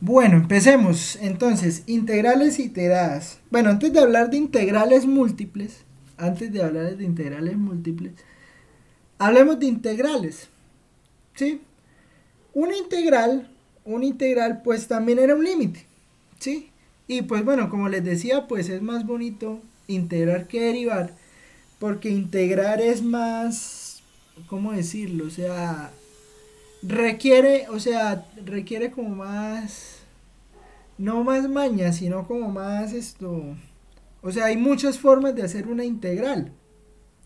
Bueno, empecemos. Entonces, integrales iteradas. Bueno, antes de hablar de integrales múltiples, hablemos de integrales, ¿sí? Una integral, una integral pues también era un límite, ¿sí? Y pues bueno, como les decía, pues es más bonito integrar que derivar, porque integrar es más, ¿cómo decirlo? Requiere como más, no más maña, sino como más esto. O sea, hay muchas formas de hacer una integral.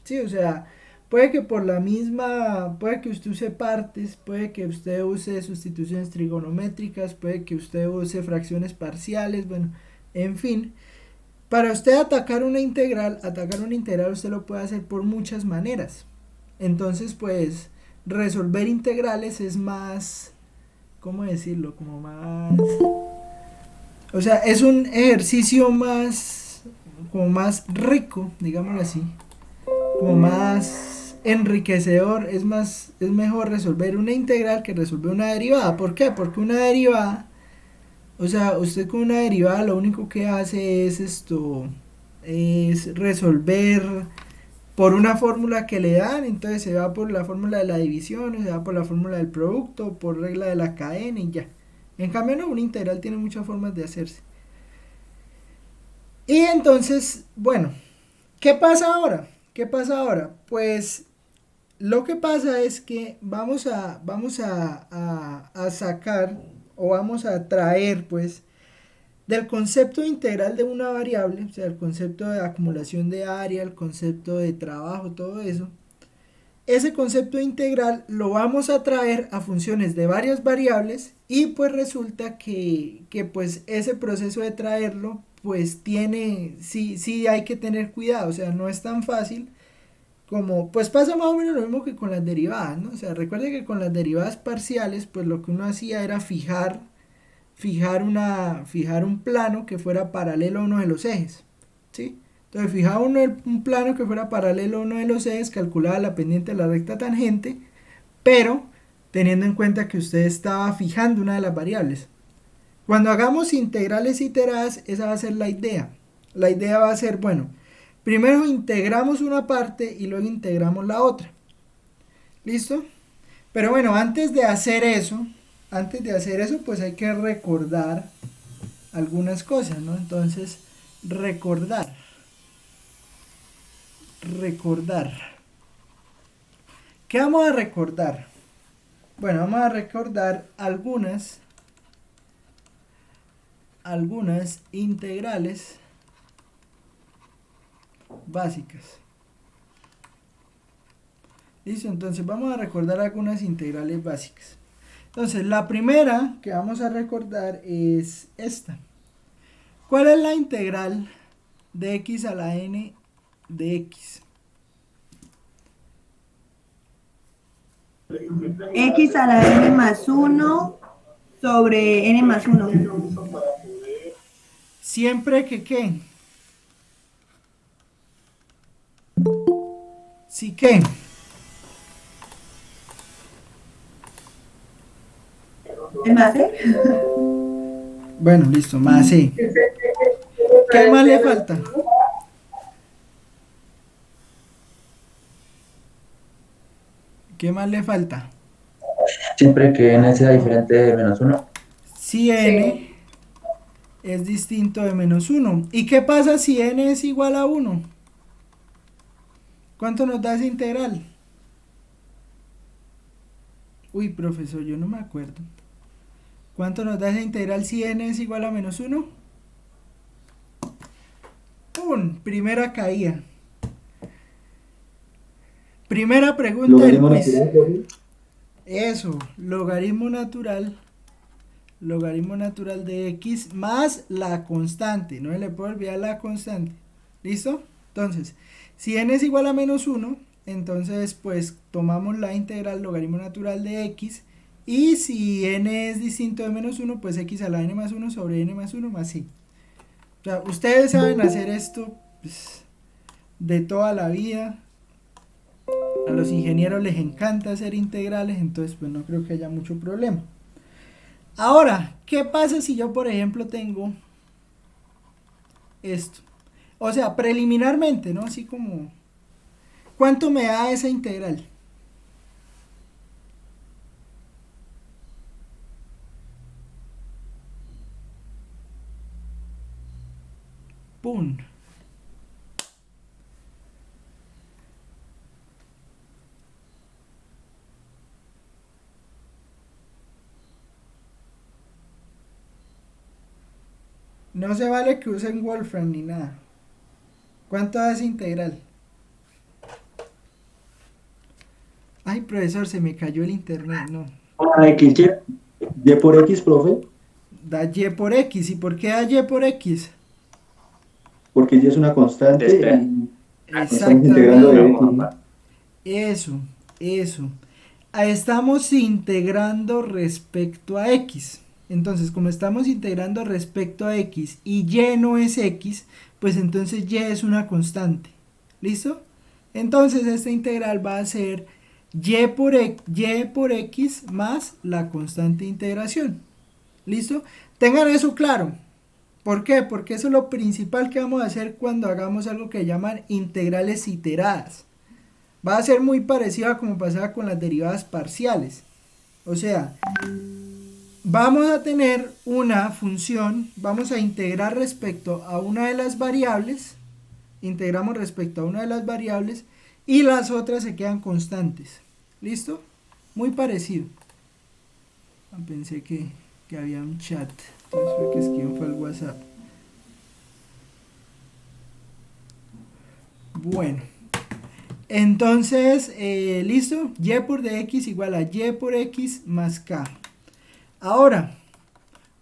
Sí, o sea, puede que usted use partes, puede que usted use sustituciones trigonométricas, puede que usted use fracciones parciales, bueno, en fin. Para usted atacar una integral usted lo puede hacer por muchas maneras. Entonces, pues, resolver integrales es más, ¿cómo decirlo? Como más. O sea, es un ejercicio más, como más rico, digámoslo así, como más enriquecedor, es mejor resolver una integral que resolver una derivada. ¿Por qué? Porque una derivada, o sea, usted con una derivada lo único que hace es es resolver por una fórmula que le dan, entonces se va por la fórmula de la división, o se va por la fórmula del producto, por regla de la cadena y ya. En cambio, no, una integral tiene muchas formas de hacerse. Y entonces, bueno, ¿qué pasa ahora? ¿Qué pasa ahora? Pues lo que pasa es que vamos a sacar o vamos a traer pues del concepto integral de una variable, o sea, el concepto de acumulación de área, el concepto de trabajo, todo eso. Ese concepto integral lo vamos a traer a funciones de varias variables y pues resulta que pues ese proceso de traerlo pues sí hay que tener cuidado, o sea, no es tan fácil como, pues pasa más o menos lo mismo que con las derivadas, ¿no? O sea, recuerde que con las derivadas parciales, pues lo que uno hacía era fijar un plano que fuera paralelo a uno de los ejes, ¿sí? Entonces fijaba un plano que fuera paralelo a uno de los ejes, calculaba la pendiente de la recta tangente, pero teniendo en cuenta que usted estaba fijando una de las variables. Cuando hagamos integrales iteradas, esa va a ser la idea. La idea va a ser, bueno, primero integramos una parte y luego integramos la otra. ¿Listo? Pero bueno, antes de hacer eso, pues hay que recordar algunas cosas, ¿no? Entonces, recordar, recordar. ¿Qué vamos a recordar? Bueno, vamos a recordar algunas integrales básicas. ¿Listo? Entonces vamos a recordar algunas integrales básicas. Entonces, la primera que vamos a recordar es esta. ¿Cuál es la integral de x a la n de x? X a la n más uno sobre n más uno. Siempre que ¿qué? Sí que. ¿Es más, eh? Bueno, listo, más c. ¿Qué más le falta? ¿Qué más le falta? Siempre que n sea diferente de -1. Si n es distinto de -1. ¿Y qué pasa si n es igual a 1? ¿Cuánto nos da esa integral? Uy, profesor, yo no me acuerdo. ¿Cuánto nos da esa integral si n es igual a -1? ¡Pum! Primera caída. Primera pregunta del Logaritmo quiz. natural, profe. Eso, logaritmo natural de x más la constante. No se le puede olvidar la constante. ¿Listo? Entonces, si n es igual a -1, entonces pues tomamos la integral logaritmo natural de x. Y si n es distinto de -1, pues x a la n más 1 sobre n más 1 más i. O sea, ustedes saben hacer esto pues, de toda la vida. A los ingenieros les encanta hacer integrales, entonces pues no creo que haya mucho problema. Ahora, ¿qué pasa si yo, por ejemplo, tengo esto? O sea, preliminarmente, ¿no? Así como, ¿cuánto me da esa integral? ¡Pum! No se vale que usen Wolfram ni nada. ¿Cuánto da esa integral? Ay, profesor, se me cayó el internet. No. X, Y por X, profe, Da y por x. ¿Y por qué da y por x? porque Y es una constante y estamos integrando de Exactamente. X. Eso, eso. Estamos integrando respecto a x. Entonces, como estamos integrando respecto a x y y no es x, pues entonces y es una constante. ¿Listo? Entonces esta integral va a ser y por x más la constante de integración. ¿Listo? Tengan eso claro. ¿Por qué? Porque eso es lo principal que vamos a hacer cuando hagamos algo que llaman integrales iteradas. Va a ser muy parecido a como pasaba con las derivadas parciales. O sea, vamos a tener una función, vamos a integrar respecto a una de las variables, integramos respecto a una de las variables y las otras se quedan constantes. ¿Listo? Muy parecido. Pensé que había un chat, entonces fue que escribieron fue el WhatsApp. Bueno, entonces, listo, y por dx igual a y por x más k. Ahora,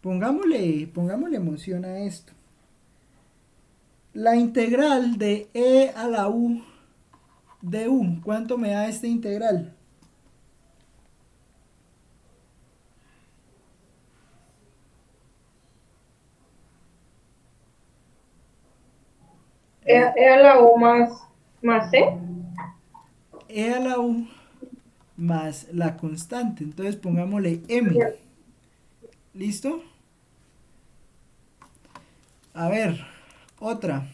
pongámosle emoción a esto. La integral de e a la u de u, ¿cuánto me da esta integral? Era la U más C. E a la u más la constante. Entonces pongámosle m. ¿Listo? A ver, otra.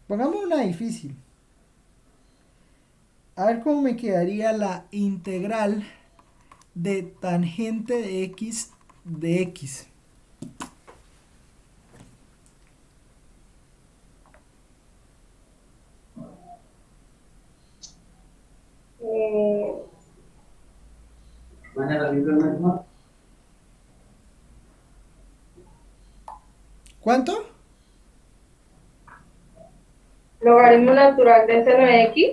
Pongamos una difícil. A ver cómo me quedaría la integral de tangente de x de x. ¿Cuánto? Logaritmo natural de seno de X.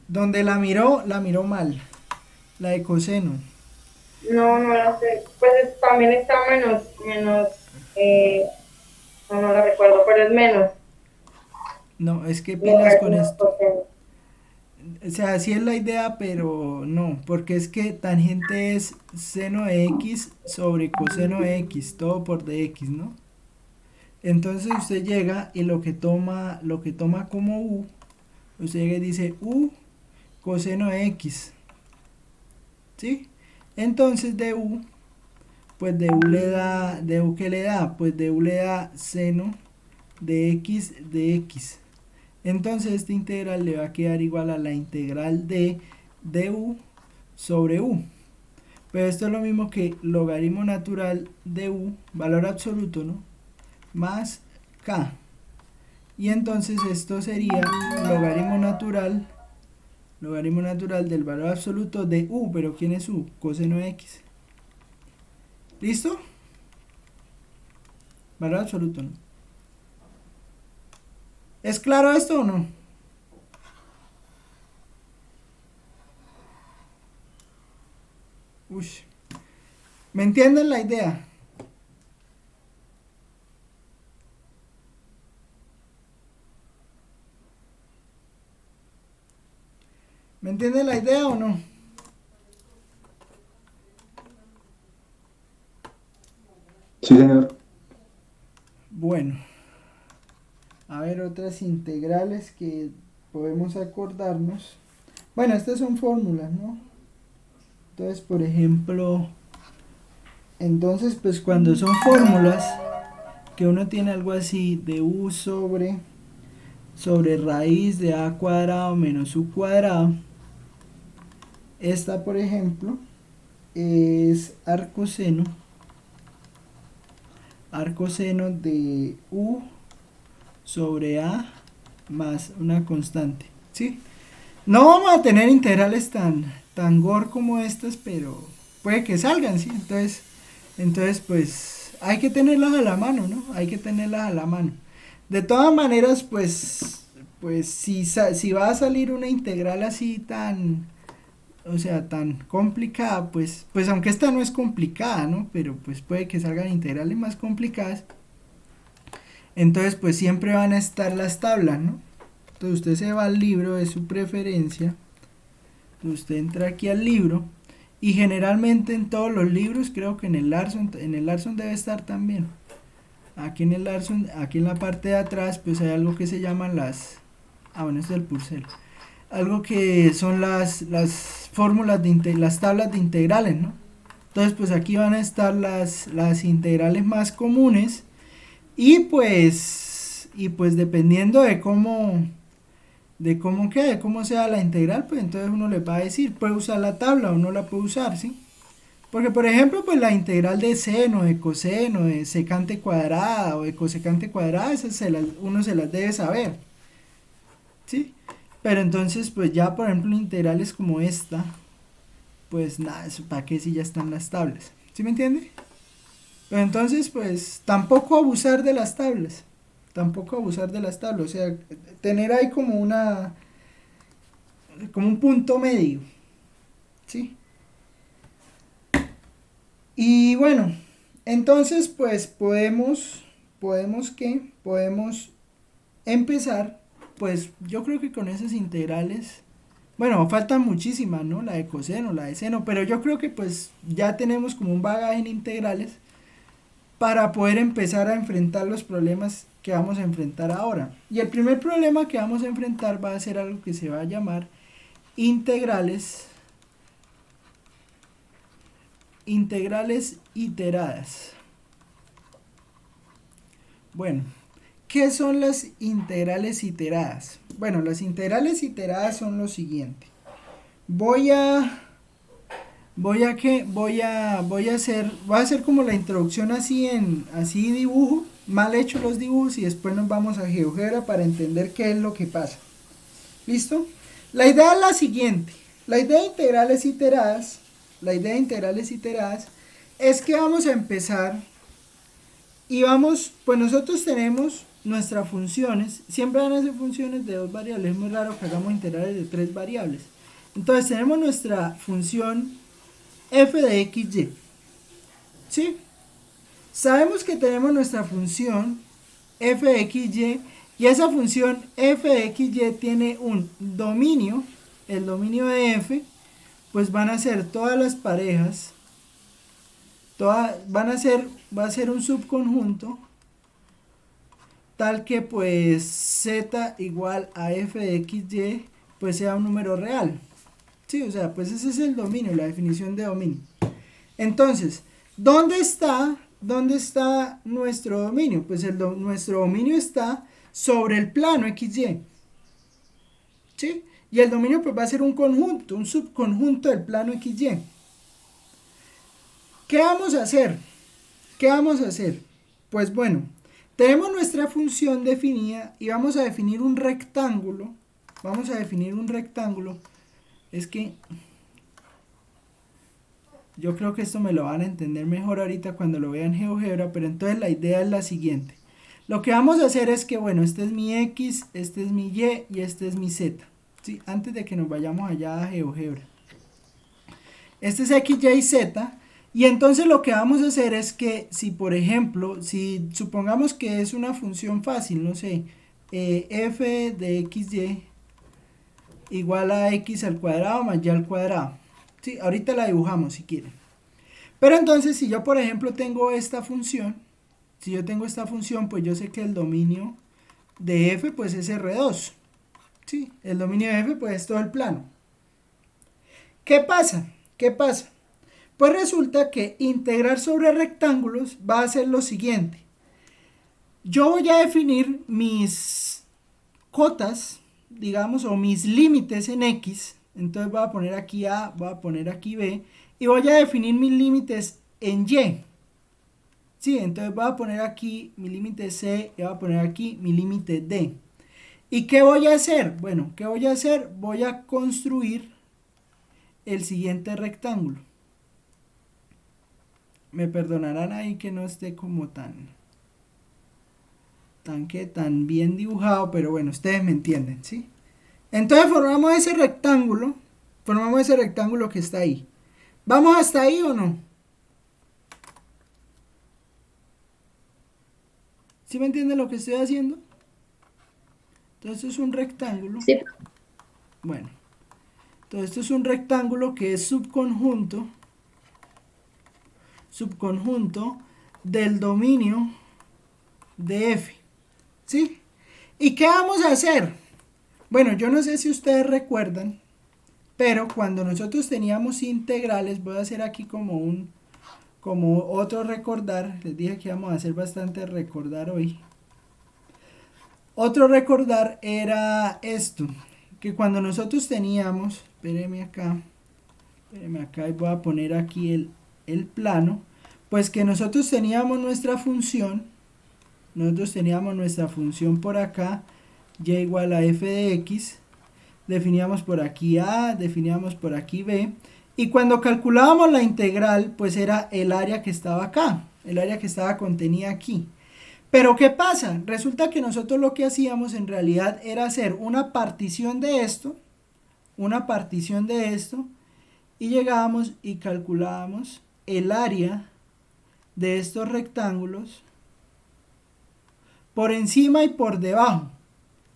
Donde la miró mal. La de coseno. No la sé. Pues también está eh, no la recuerdo, pero es menos. No, es que pilas con Logaritmo de esto. coseno. O sea, sí es la idea, pero no, porque es que tangente es seno de x sobre coseno de x, todo por dx, ¿no? Entonces usted llega y lo que toma como u, usted llega y dice u coseno de x, ¿sí? Entonces de u, pues de u ¿qué le da? Pues de u le da seno de x de x. Entonces esta integral le va a quedar igual a la integral de du sobre u. Pero esto es lo mismo que logaritmo natural de u, valor absoluto, ¿no? Más k. Y entonces esto sería logaritmo natural del valor absoluto de u, pero ¿quién es u? Coseno de x. ¿Listo? Valor absoluto, ¿no? ¿Es claro esto o no? Uy. ¿Me entienden la idea? ¿Me entienden la idea o no? Sí, señor. Bueno, a ver otras integrales que podemos acordarnos. Bueno, estas son fórmulas, ¿no? Entonces, por ejemplo, entonces, pues cuando son fórmulas, que uno tiene algo así de u sobre raíz de a cuadrado menos u cuadrado, esta, por ejemplo, es arcoseno de u sobre a más una constante, ¿sí? No vamos a tener integrales tan gore como estas, pero puede que salgan, ¿sí? Entonces pues hay que tenerlas a la mano, ¿no? Hay que tenerlas a la mano. De todas maneras, pues si va a salir una integral así tan complicada, pues aunque esta no es complicada, ¿no? Pero pues puede que salgan integrales más complicadas. Entonces pues siempre van a estar las tablas, ¿no? Entonces usted se va al libro de su preferencia, usted entra aquí al libro, y generalmente en todos los libros, creo que en el Larson debe estar también. Aquí en el Larson, aquí en la parte de atrás, pues hay algo que se llaman las... bueno, este es el Purcell. Algo que son las fórmulas las tablas de integrales, ¿no? Entonces pues aquí van a estar las integrales más comunes, y pues dependiendo de cómo sea la integral, pues entonces uno le va a decir, puede usar la tabla o no la puede usar, ¿sí? Porque por ejemplo, pues la integral de seno, de coseno, de secante cuadrada o de cosecante cuadrada, esas uno se las debe saber, ¿sí? Pero entonces, pues ya por ejemplo integrales como esta, pues nada, eso para qué si ya están las tablas, ¿sí me entiende? Pero entonces, pues tampoco abusar de las tablas. O sea, tener ahí como un punto medio, ¿sí? Y bueno, entonces pues podemos empezar, pues yo creo que con esas integrales, bueno, faltan muchísimas, ¿no? La de coseno, la de seno, pero yo creo que pues ya tenemos como un bagaje en integrales para poder empezar a enfrentar los problemas que vamos a enfrentar ahora. Y el primer problema que vamos a enfrentar va a ser algo que se va a llamar integrales iteradas. Bueno, ¿qué son las integrales iteradas? Bueno, las integrales iteradas son lo siguiente. Voy a hacer como la introducción así dibujo, mal hecho los dibujos, y después nos vamos a GeoGebra para entender qué es lo que pasa. ¿Listo? La idea es la siguiente. La idea de integrales iteradas es que vamos a empezar y pues nosotros tenemos nuestras funciones, siempre van a ser funciones de dos variables, es muy raro que hagamos integrales de tres variables. Entonces tenemos nuestra función f de xy, ¿sí? Sabemos que tenemos nuestra función f de xy, y esa función f de xy tiene un dominio, el dominio de f, pues van a ser todas las parejas, va a ser un subconjunto tal que pues z igual a f de xy pues sea un número real, ¿sí? O sea, pues ese es el dominio, la definición de dominio. Entonces, ¿dónde está nuestro dominio? Pues nuestro dominio está sobre el plano xy, ¿sí? Y el dominio pues va a ser un conjunto, un subconjunto del plano xy. ¿Qué vamos a hacer? Pues bueno, tenemos nuestra función definida y vamos a definir un rectángulo. Es que yo creo que esto me lo van a entender mejor ahorita cuando lo vean en GeoGebra, pero entonces la idea es la siguiente. Lo que vamos a hacer es que, bueno, este es mi X, este es mi Y y este es mi Z, ¿sí? Antes de que nos vayamos allá a GeoGebra. Este es X, Y, Z. Y entonces lo que vamos a hacer es que si, por ejemplo, si supongamos que es una función fácil, no sé, f de xy igual a x al cuadrado más y al cuadrado. Sí, ahorita la dibujamos si quieren. Pero entonces si yo, por ejemplo, tengo esta función, pues yo sé que el dominio de f pues es R2. Sí, el dominio de f pues es todo el plano. ¿Qué pasa? ¿Qué pasa? Pues resulta que integrar sobre rectángulos va a ser lo siguiente. Yo voy a definir mis cotas, digamos, o mis límites en X. Entonces voy a poner aquí A, voy a poner aquí B. Y voy a definir mis límites en Y. Sí, entonces voy a poner aquí mi límite C y voy a poner aquí mi límite D. ¿Y qué voy a hacer? Bueno, ¿qué voy a hacer? Voy a construir el siguiente rectángulo. Me perdonarán ahí que no esté como tan bien dibujado, pero bueno, ustedes me entienden, ¿sí? Entonces formamos ese rectángulo que está ahí. ¿Vamos hasta ahí o no? ¿Sí me entienden lo que estoy haciendo? Entonces esto es un rectángulo. Sí. Bueno, entonces esto es un rectángulo que es subconjunto del dominio de F. ¿Sí? ¿Y qué vamos a hacer? Bueno, yo no sé si ustedes recuerdan, pero cuando nosotros teníamos integrales, voy a hacer aquí como otro recordar. Les dije que íbamos a hacer bastante recordar hoy. Otro recordar era esto, que cuando nosotros teníamos, espérenme acá y voy a poner aquí el plano, pues que nosotros teníamos nuestra función por acá, y igual a f de x, definíamos por aquí a, definíamos por aquí b, y cuando calculábamos la integral, pues era el área que estaba acá, el área que estaba contenida aquí. Pero ¿qué pasa? Resulta que nosotros lo que hacíamos en realidad era hacer una partición de esto, y llegábamos y calculábamos el área de estos rectángulos por encima y por debajo.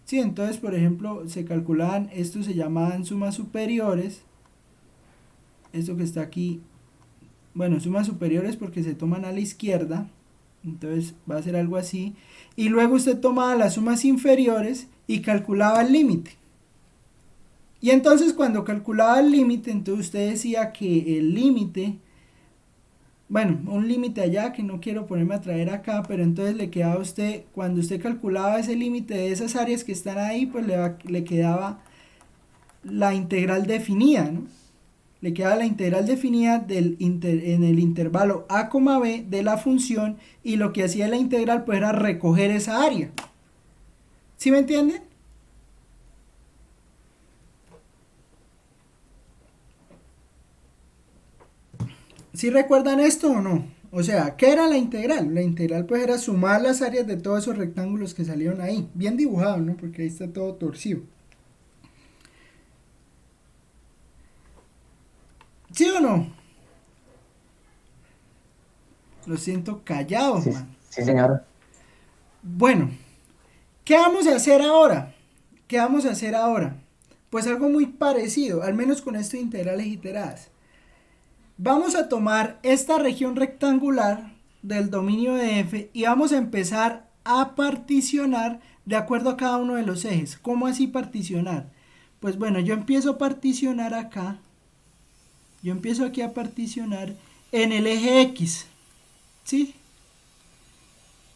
Sí, entonces, por ejemplo, se calculaban, estos se llamaban sumas superiores. Esto que está aquí, bueno, sumas superiores porque se toman a la izquierda. Entonces va a ser algo así. Y luego usted tomaba las sumas inferiores y calculaba el límite. Y entonces cuando calculaba el límite, entonces usted decía que el límite, bueno, un límite allá que no quiero ponerme a traer acá, pero entonces le quedaba a usted, cuando usted calculaba ese límite de esas áreas que están ahí, pues le quedaba la integral definida, ¿no? Le quedaba la integral definida en el intervalo a, b de la función, y lo que hacía la integral pues era recoger esa área. ¿Sí me entienden? ¿Sí recuerdan esto o no? O sea, ¿qué era la integral? La integral pues era sumar las áreas de todos esos rectángulos que salieron ahí. Bien dibujado, ¿no? Porque ahí está todo torcido. ¿Sí o no? Lo siento callado, Sí, man. sí, señor. Bueno, ¿qué vamos a hacer ahora? Pues algo muy parecido, al menos con esto de integrales iteradas. Vamos a tomar esta región rectangular del dominio de F y vamos a empezar a particionar de acuerdo a cada uno de los ejes. ¿Cómo así particionar? Pues bueno, yo empiezo a particionar acá. Yo empiezo aquí a particionar en el eje X. ¿Sí?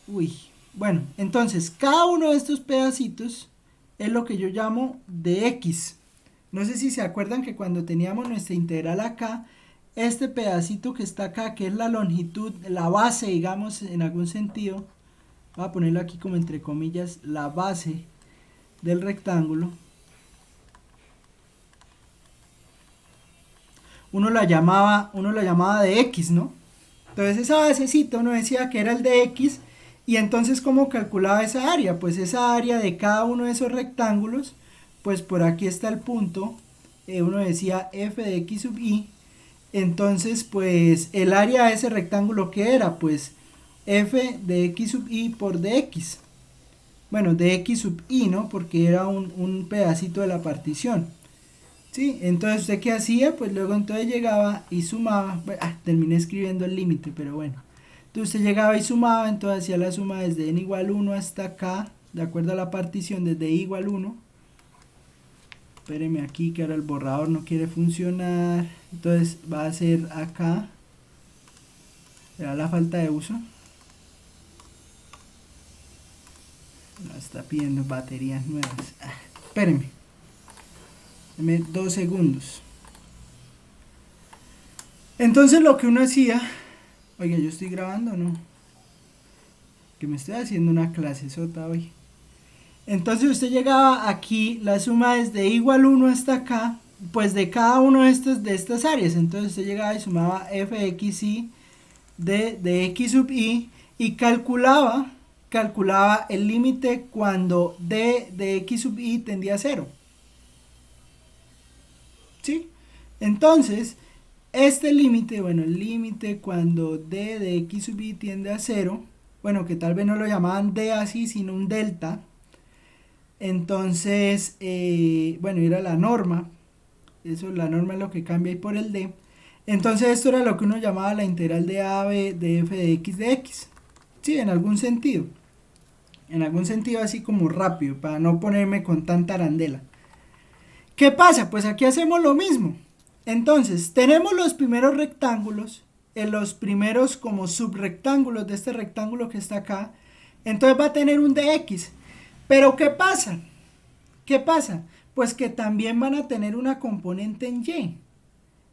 Uy. Bueno, entonces cada uno de estos pedacitos es lo que yo llamo de X. No sé si se acuerdan que cuando teníamos nuestra integral acá, este pedacito que está acá, que es la longitud, la base, digamos, en algún sentido, voy a ponerlo aquí como entre comillas, la base del rectángulo, uno la llamaba de X, ¿no? Entonces esa basecita uno decía que era el de X, y entonces ¿cómo calculaba esa área? Pues esa área de cada uno de esos rectángulos, pues por aquí está el punto, uno decía f de x sub i. Entonces pues el área de ese rectángulo, ¿qué era? Pues f de x sub i por dx. Bueno, de x sub i, ¿no? Porque era un pedacito de la partición. ¿Sí? Entonces usted qué hacía, pues luego entonces llegaba y sumaba, terminé escribiendo el límite, pero bueno, entonces usted llegaba y sumaba, entonces hacía la suma desde n igual 1 hasta acá, de acuerdo a la partición, desde i igual 1, espéreme aquí que ahora el borrador no quiere funcionar. Entonces va a ser acá. ¿Será la falta de uso? No, está pidiendo baterías nuevas. Espérenme. Deme 2 segundos. Entonces lo que uno hacía... Oiga, ¿yo estoy grabando o no? Que me estoy haciendo una clase sota hoy. Entonces usted llegaba aquí, la suma es de igual 1 hasta acá, pues de cada uno de estas áreas. Entonces usted llegaba y sumaba f de x y de x sub y calculaba el límite cuando d de x sub y tendía a 0. ¿Sí? Entonces, este límite, bueno, el límite cuando d de x sub y tiende a 0, bueno, que tal vez no lo llamaban d así, sino un delta. Entonces, bueno, era la norma. Eso, la norma es lo que cambia ahí por el d. Entonces esto era lo que uno llamaba la integral de a b de f de x. Sí, en algún sentido. En algún sentido así como rápido, para no ponerme con tanta arandela. ¿Qué pasa? Pues aquí hacemos lo mismo. Entonces, tenemos los primeros rectángulos, los primeros como subrectángulos de este rectángulo que está acá. Entonces va a tener un dx. Pero ¿qué pasa? ¿Qué pasa? Pues que también van a tener una componente en y.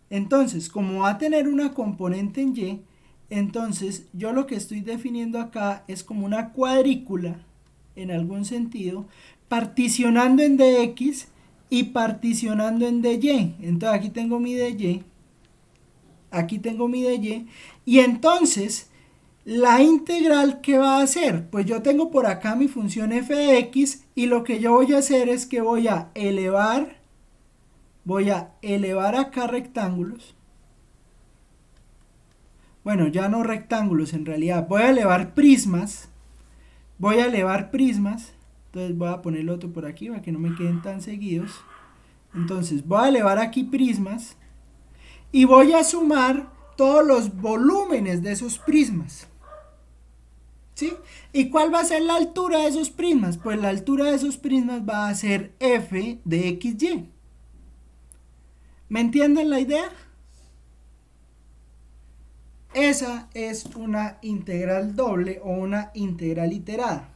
Entonces, como va a tener una componente en y, entonces yo lo que estoy definiendo acá es como una cuadrícula, en algún sentido, particionando en dx y particionando en dy. Entonces aquí tengo mi dy, aquí tengo mi dy, y entonces la integral, ¿qué va a hacer? Pues yo tengo por acá mi función f de x, y lo que yo voy a hacer es que voy a elevar acá rectángulos. Bueno, ya no rectángulos en realidad, voy a elevar prismas. Entonces voy a poner el otro por aquí para que no me queden tan seguidos. Entonces voy a elevar aquí prismas y voy a sumar todos los volúmenes de esos prismas. ¿Sí? ¿Y cuál va a ser la altura de esos prismas? Pues la altura de esos prismas va a ser f de xy. ¿Me entienden la idea? Esa es una integral doble o una integral iterada.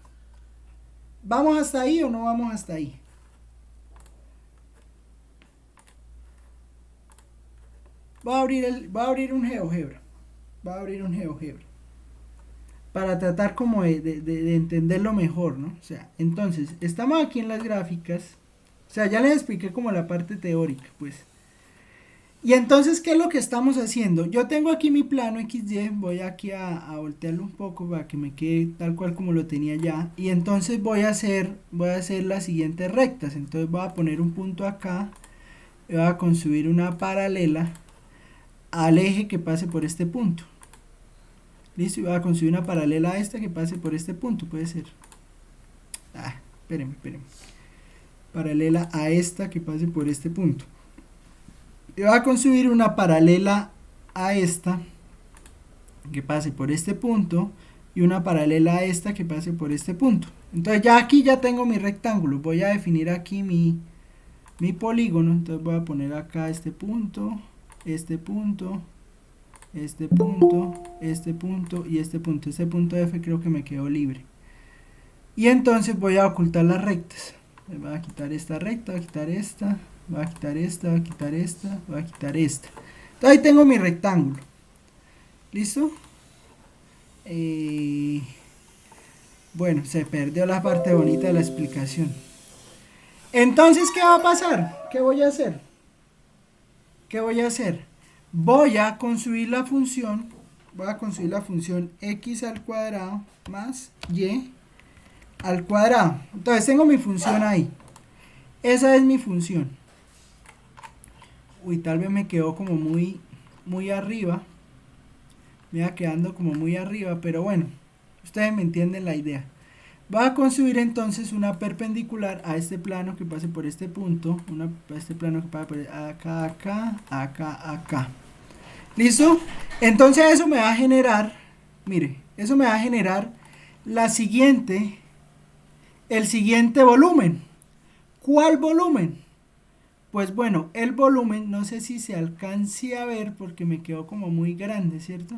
¿Vamos hasta ahí o no vamos hasta ahí? Voy a abrir un GeoGebra. Para tratar como de entenderlo mejor, ¿no? O sea, entonces, estamos aquí en las gráficas. O sea, ya les expliqué como la parte teórica, pues. Y entonces, ¿qué es lo que estamos haciendo? Yo tengo aquí mi plano XY, voy aquí a voltearlo un poco para que me quede tal cual como lo tenía ya. Y entonces voy a hacer las siguientes rectas. Entonces voy a poner un punto acá, voy a construir una paralela al eje que pase por este punto. Listo, y voy a construir una paralela a esta que pase por este punto, puede ser. Espérenme. Paralela a esta que pase por este punto. Y voy a construir una paralela a esta que pase por este punto y una paralela a esta que pase por este punto. Entonces ya aquí ya tengo mi rectángulo. Voy a definir aquí mi polígono. Entonces voy a poner acá este punto y este punto. Este punto F creo que me quedó libre. Y entonces voy a ocultar las rectas. Voy a quitar esta recta, voy a quitar esta. Voy a quitar esta, voy a quitar esta, voy a quitar esta. Entonces ahí tengo mi rectángulo. ¿Listo? Bueno, se perdió la parte bonita de la explicación. Entonces, ¿qué va a pasar? ¿Qué voy a hacer? Voy a construir la función. Voy a construir la función x al cuadrado más y al cuadrado. Entonces tengo mi función ahí. Esa es mi función. Uy, tal vez me quedó como muy arriba. Me va quedando como muy arriba, pero bueno, ustedes me entienden la idea. Voy a construir entonces una perpendicular a este plano que pase por este punto. Este plano que pase por acá. ¿Listo? Entonces eso me va a generar, mire, eso me va a generar el siguiente volumen. ¿Cuál volumen? pues bueno, el volumen, no sé si se alcance a ver porque me quedó como muy grande, ¿cierto?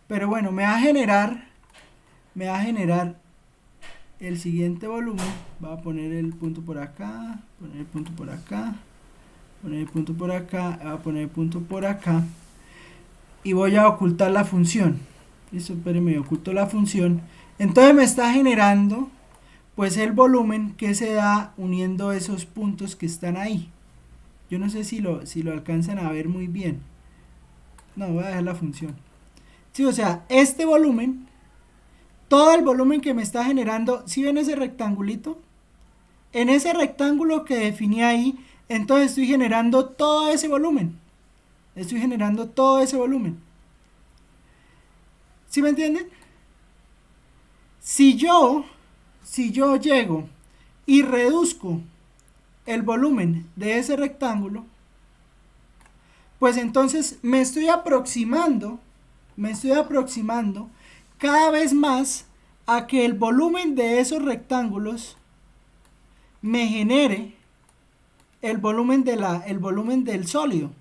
Pero bueno, me va a generar el siguiente volumen. Va a poner el punto por acá, poner el punto por acá, poner el punto por acá, va a poner el punto por acá. Y voy a ocultar la función. Listo, espérenme, oculto la función. Entonces me está generando pues el volumen que se da uniendo esos puntos que están ahí. Yo no sé si lo alcanzan a ver muy bien. No, voy a dejar la función. Sí, o sea, este volumen, todo el volumen que me está generando, ¿sí ven ese rectangulito? En ese rectángulo que definí ahí, entonces estoy generando todo ese volumen. Estoy generando todo ese volumen. ¿Sí me entienden? Si yo llego y reduzco el volumen de ese rectángulo, pues entonces me estoy aproximando cada vez más a que el volumen de esos rectángulos me genere el volumen del sólido.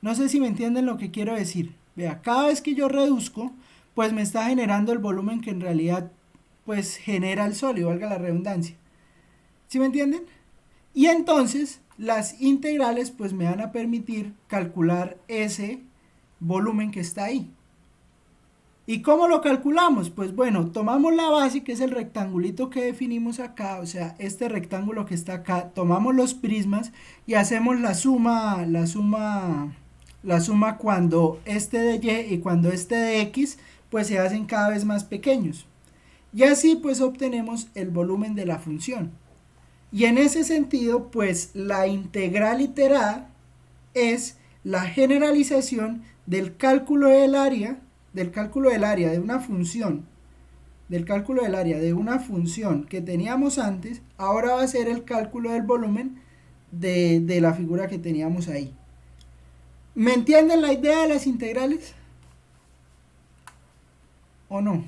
No sé si me entienden lo que quiero decir. Vea, cada vez que yo reduzco, pues me está generando el volumen que en realidad pues genera el sólido, valga la redundancia. ¿Sí me entienden? Y entonces las integrales pues me van a permitir calcular ese volumen que está ahí. ¿Y cómo lo calculamos? Pues bueno, tomamos la base, que es el rectangulito que definimos acá, o sea, este rectángulo que está acá, tomamos los prismas y hacemos la suma cuando este de y y cuando este de x, pues se hacen cada vez más pequeños. Y así pues obtenemos el volumen de la función. Y en ese sentido, pues la integral iterada es la generalización del cálculo del área de una función, que teníamos antes, ahora va a ser el cálculo del volumen de la figura que teníamos ahí. ¿Me entienden la idea de las integrales? ¿O no?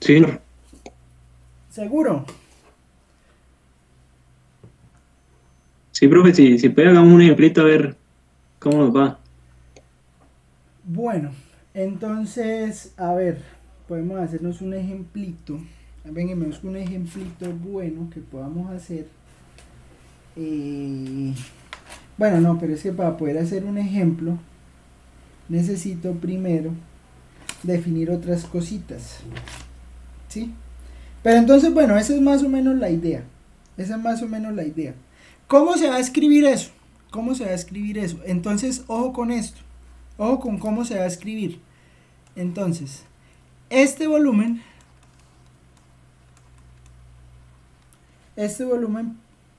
Sí. ¿Seguro? Sí, profe, si puede hagamos un ejemplito a ver cómo nos va. Bueno, entonces, a ver, podemos hacernos un ejemplito. Venga, un ejemplito bueno que podamos hacer. Bueno, no, pero es que para poder hacer un ejemplo, necesito primero definir otras cositas. ¿Sí? Pero entonces, bueno, esa es más o menos la idea. ¿Cómo se va a escribir eso? Entonces, ojo con esto. Ojo con cómo se va a escribir. Entonces, este volumen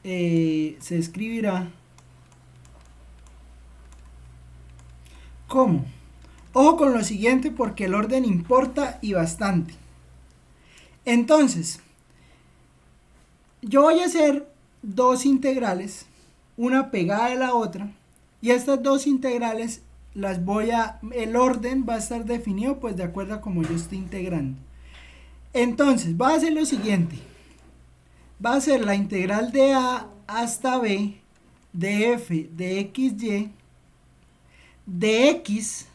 se escribirá ¿cómo? Ojo con lo siguiente porque el orden importa y bastante. Entonces, yo voy a hacer dos integrales, una pegada de la otra, y estas dos integrales el orden va a estar definido pues de acuerdo a como yo estoy integrando. Entonces, va a ser lo siguiente. Va a ser la integral de a hasta b de f de xy de x.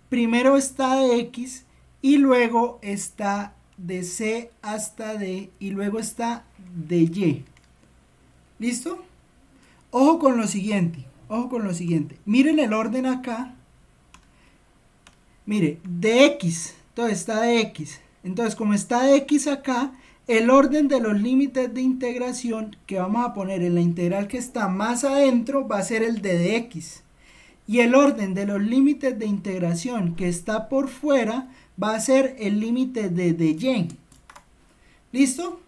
Primero está de x y luego está de c hasta d y luego está de y. ¿Listo? Ojo con lo siguiente. Miren el orden acá. Mire, de x. Entonces está de x. Entonces, como está de x acá, el orden de los límites de integración que vamos a poner en la integral que está más adentro va a ser el de dx. Y el orden de los límites de integración que está por fuera va a ser el límite de dy. ¿Listo?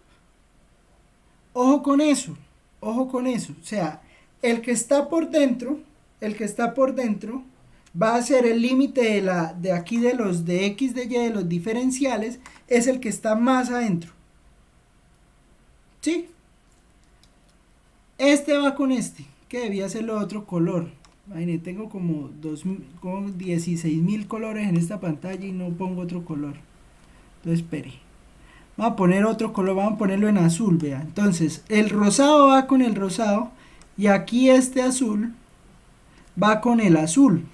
Ojo con eso. O sea, el que está por dentro va a ser el límite de aquí de los de x, de y, de los diferenciales, es el que está más adentro. ¿Sí? Este va con este, que debía ser lo otro color. Imagínate, tengo como 16.000 colores en esta pantalla y no pongo otro color. Entonces, espere. Vamos a poner otro color, vamos a ponerlo en azul, vea. Entonces, el rosado va con el rosado y aquí este azul va con el azul.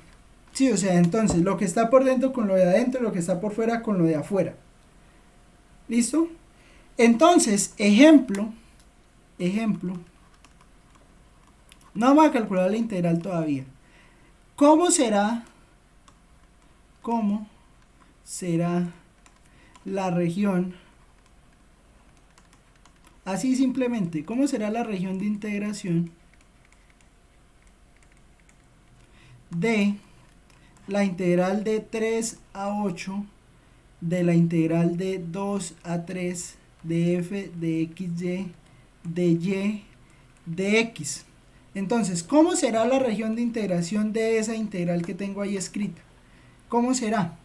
Sí, o sea, entonces lo que está por dentro con lo de adentro, lo que está por fuera con lo de afuera. ¿Listo? Entonces, ejemplo. No vamos a calcular la integral todavía. ¿Cómo será la región? Así simplemente, ¿cómo será la región de integración de la integral de 3 a 8 de la integral de 2 a 3 de f de xy de y de x? Entonces, ¿cómo será la región de integración de esa integral que tengo ahí escrita? ¿Cómo será?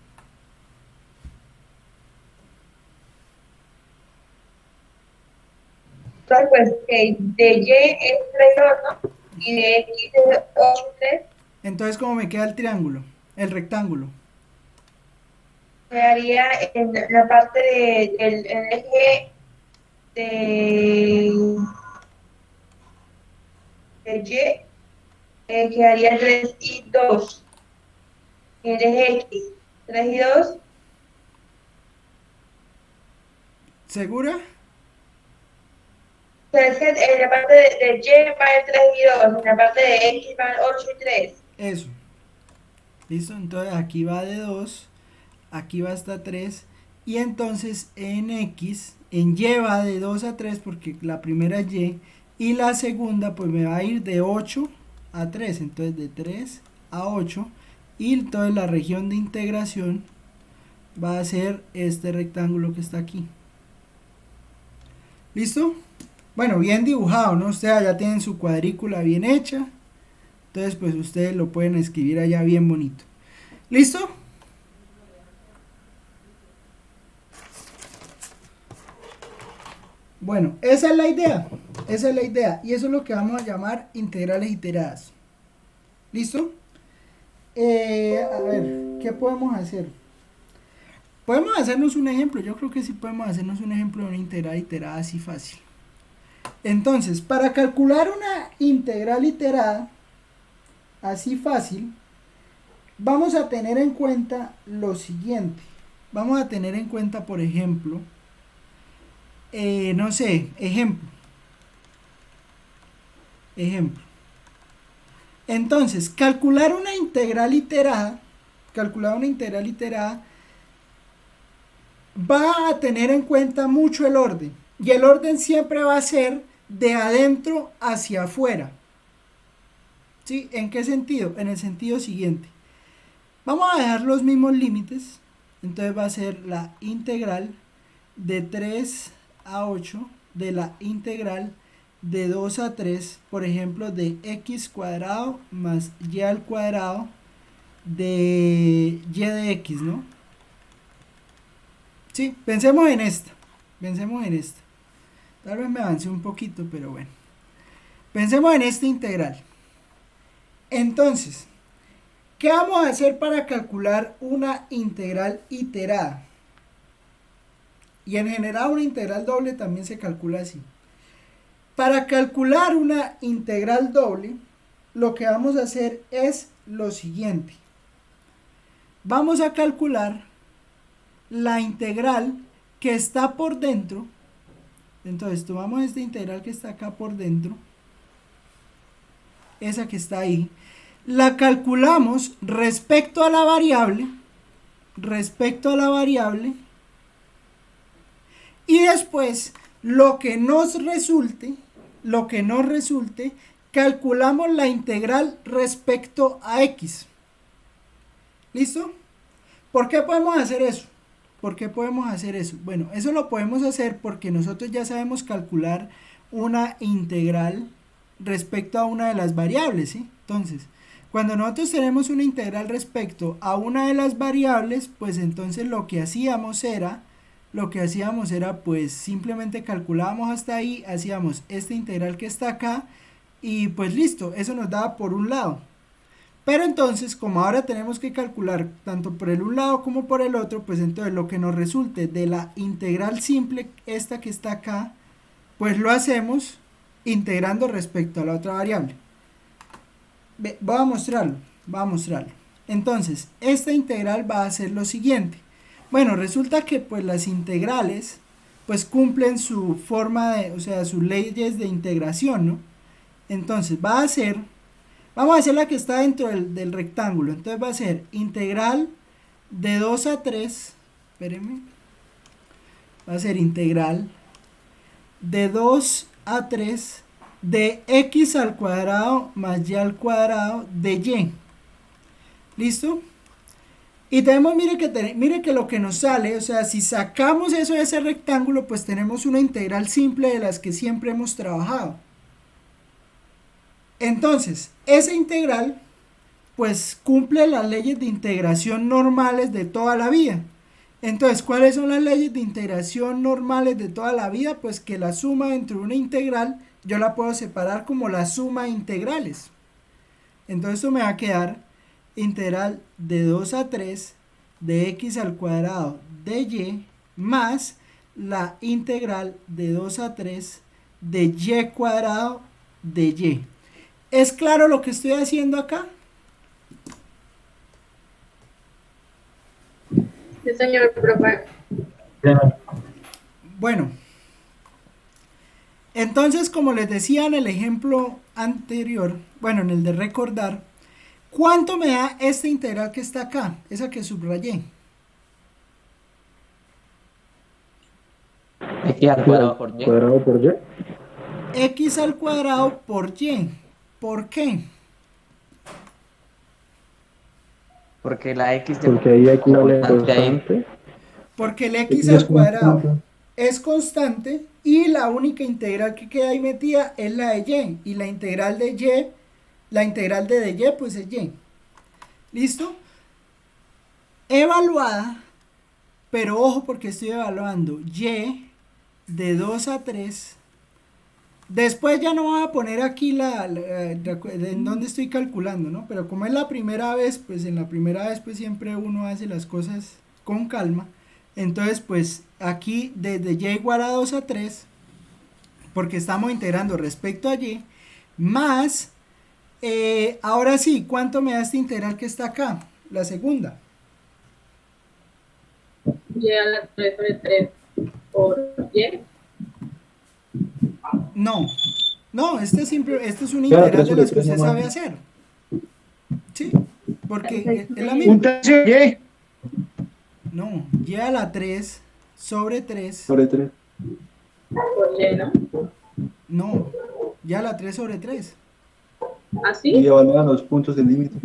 Pues que de Y es 3, 2, ¿no? Y de X es 8, 3. Entonces, ¿cómo me queda el triángulo? El rectángulo. Quedaría en la parte del eje de Y, quedaría 3 y 2. Y el eje X, 3 y 2. ¿Segura? Pero es que en la parte de Y va el 3 y 2, en la parte de X van 8 y 3. Eso. ¿Listo? Entonces aquí va de 2, aquí va hasta 3. Y entonces en X, en Y va de 2 a 3 porque la primera es Y. Y la segunda pues me va a ir de 8 a 3. Entonces de 3 a 8. Y entonces la región de integración va a ser este rectángulo que está aquí. ¿Listo? Bueno, bien dibujado, ¿no? Ustedes ya tienen su cuadrícula bien hecha. Entonces, pues ustedes lo pueden escribir allá bien bonito. ¿Listo? Bueno, esa es la idea. Esa es la idea. Y eso es lo que vamos a llamar integrales iteradas. ¿Listo? A ver, ¿qué podemos hacer? Podemos hacernos un ejemplo. Yo creo que sí podemos hacernos un ejemplo de una integral iterada así fácil. Entonces, para calcular una integral iterada así fácil, vamos a tener en cuenta lo siguiente. Vamos a tener en cuenta, por ejemplo, no sé, ejemplo. Entonces, calcular una integral iterada va a tener en cuenta mucho el orden. Y el orden siempre va a ser de adentro hacia afuera. ¿Sí? ¿En qué sentido? En el sentido siguiente. Vamos a dejar los mismos límites. Entonces va a ser la integral de 3 a 8 de la integral de 2 a 3, por ejemplo, de x cuadrado más y al cuadrado de y de x, ¿no? Sí, pensemos en esta. Tal vez me avancé un poquito, pero bueno. Pensemos en esta integral. Entonces, ¿qué vamos a hacer para calcular una integral iterada? Y en general una integral doble también se calcula así. Para calcular una integral doble, lo que vamos a hacer es lo siguiente. Vamos a calcular la integral que está por dentro. Entonces tomamos esta integral que está acá por dentro, esa que está ahí, la calculamos respecto a la variable, y después lo que nos resulte, calculamos la integral respecto a x. ¿Listo? ¿Por qué podemos hacer eso? Bueno, eso lo podemos hacer porque nosotros ya sabemos calcular una integral respecto a una de las variables, ¿sí? Entonces, cuando nosotros tenemos una integral respecto a una de las variables, pues entonces lo que hacíamos era pues simplemente calculábamos hasta ahí, hacíamos esta integral que está acá y pues listo, eso nos daba por un lado. Pero entonces, como ahora tenemos que calcular tanto por el un lado como por el otro, pues entonces lo que nos resulte de la integral simple, esta que está acá, pues lo hacemos integrando respecto a la otra variable. Voy a mostrarlo, Entonces, esta integral va a ser lo siguiente. Bueno, resulta que pues las integrales pues cumplen su forma de, o sea, sus leyes de integración, ¿no? Entonces, vamos a hacer la que está dentro del rectángulo. Entonces va a ser integral de 2 a 3, espérenme, va a ser integral de 2 a 3 de x al cuadrado más y al cuadrado de y. ¿Listo? Y tenemos, mire que lo que nos sale, o sea, si sacamos eso de ese rectángulo, pues tenemos una integral simple de las que siempre hemos trabajado. Entonces, esa integral, pues cumple las leyes de integración normales de toda la vida. Entonces, ¿cuáles son las leyes de integración normales de toda la vida? Pues que la suma dentro de una integral, yo la puedo separar como la suma de integrales. Entonces, esto me va a quedar integral de 2 a 3 de x al cuadrado de y más la integral de 2 a 3 de y cuadrado de y. ¿Es claro lo que estoy haciendo acá? Sí, señor profe. Bueno, entonces como les decía en el ejemplo anterior, bueno, en el de recordar, ¿cuánto me da esta integral que está acá? Esa que subrayé. X al cuadrado por y. Cuadrado por y. X al cuadrado por y. ¿Por qué? Porque la X Porque ahí equivale a constante ahí. constante. Porque el x al cuadrado es constante y la única integral que queda ahí metida es la de y. Y la integral de y, la integral de y, pues es y. ¿Listo? Evaluada, pero ojo porque estoy evaluando y de 2 a 3. Después ya no voy a poner aquí en donde estoy calculando, ¿no? Pero como es la primera vez, pues en la primera vez pues siempre uno hace las cosas con calma. Entonces pues aquí desde y igual a 2 a 3, porque estamos integrando respecto a y, más, ahora sí, ¿cuánto me da esta integral que está acá? La segunda. Y a la 3 sobre 3 por y. No, este es una Claro, integral de 3 sobre las que 3 usted nomás. sabe hacer. Sí, porque es la misma. Un tercio de y. No, y a la 3 sobre 3. Sobre 3. Por y, ¿no? No, y a la 3 sobre 3. ¿Así? Y evalúan los puntos del límite.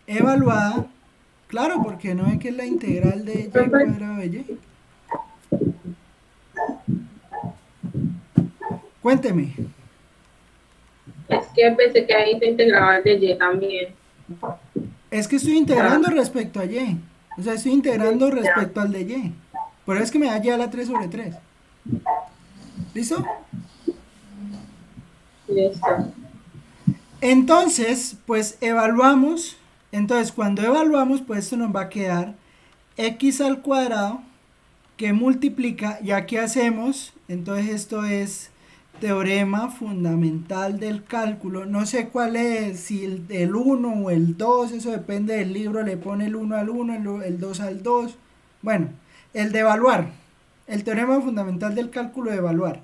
Evaluada, claro, porque no es que es la integral de y cuadrado de y. Cuénteme. Es que pensé que ahí se integraba el de y también. Es que estoy integrando respecto a y. O sea, estoy integrando respecto al de y. Por eso es que me da y a la 3 sobre 3. ¿Listo? Listo. Entonces, pues evaluamos. Entonces, cuando evaluamos, pues esto nos va a quedar x al cuadrado que multiplica, ya que hacemos, entonces esto es teorema fundamental del cálculo, no sé cuál es, si el 1 o el 2, eso depende del libro, le pone el 1 al 1, el 2 al 2, bueno, el de evaluar, el teorema fundamental del cálculo de evaluar.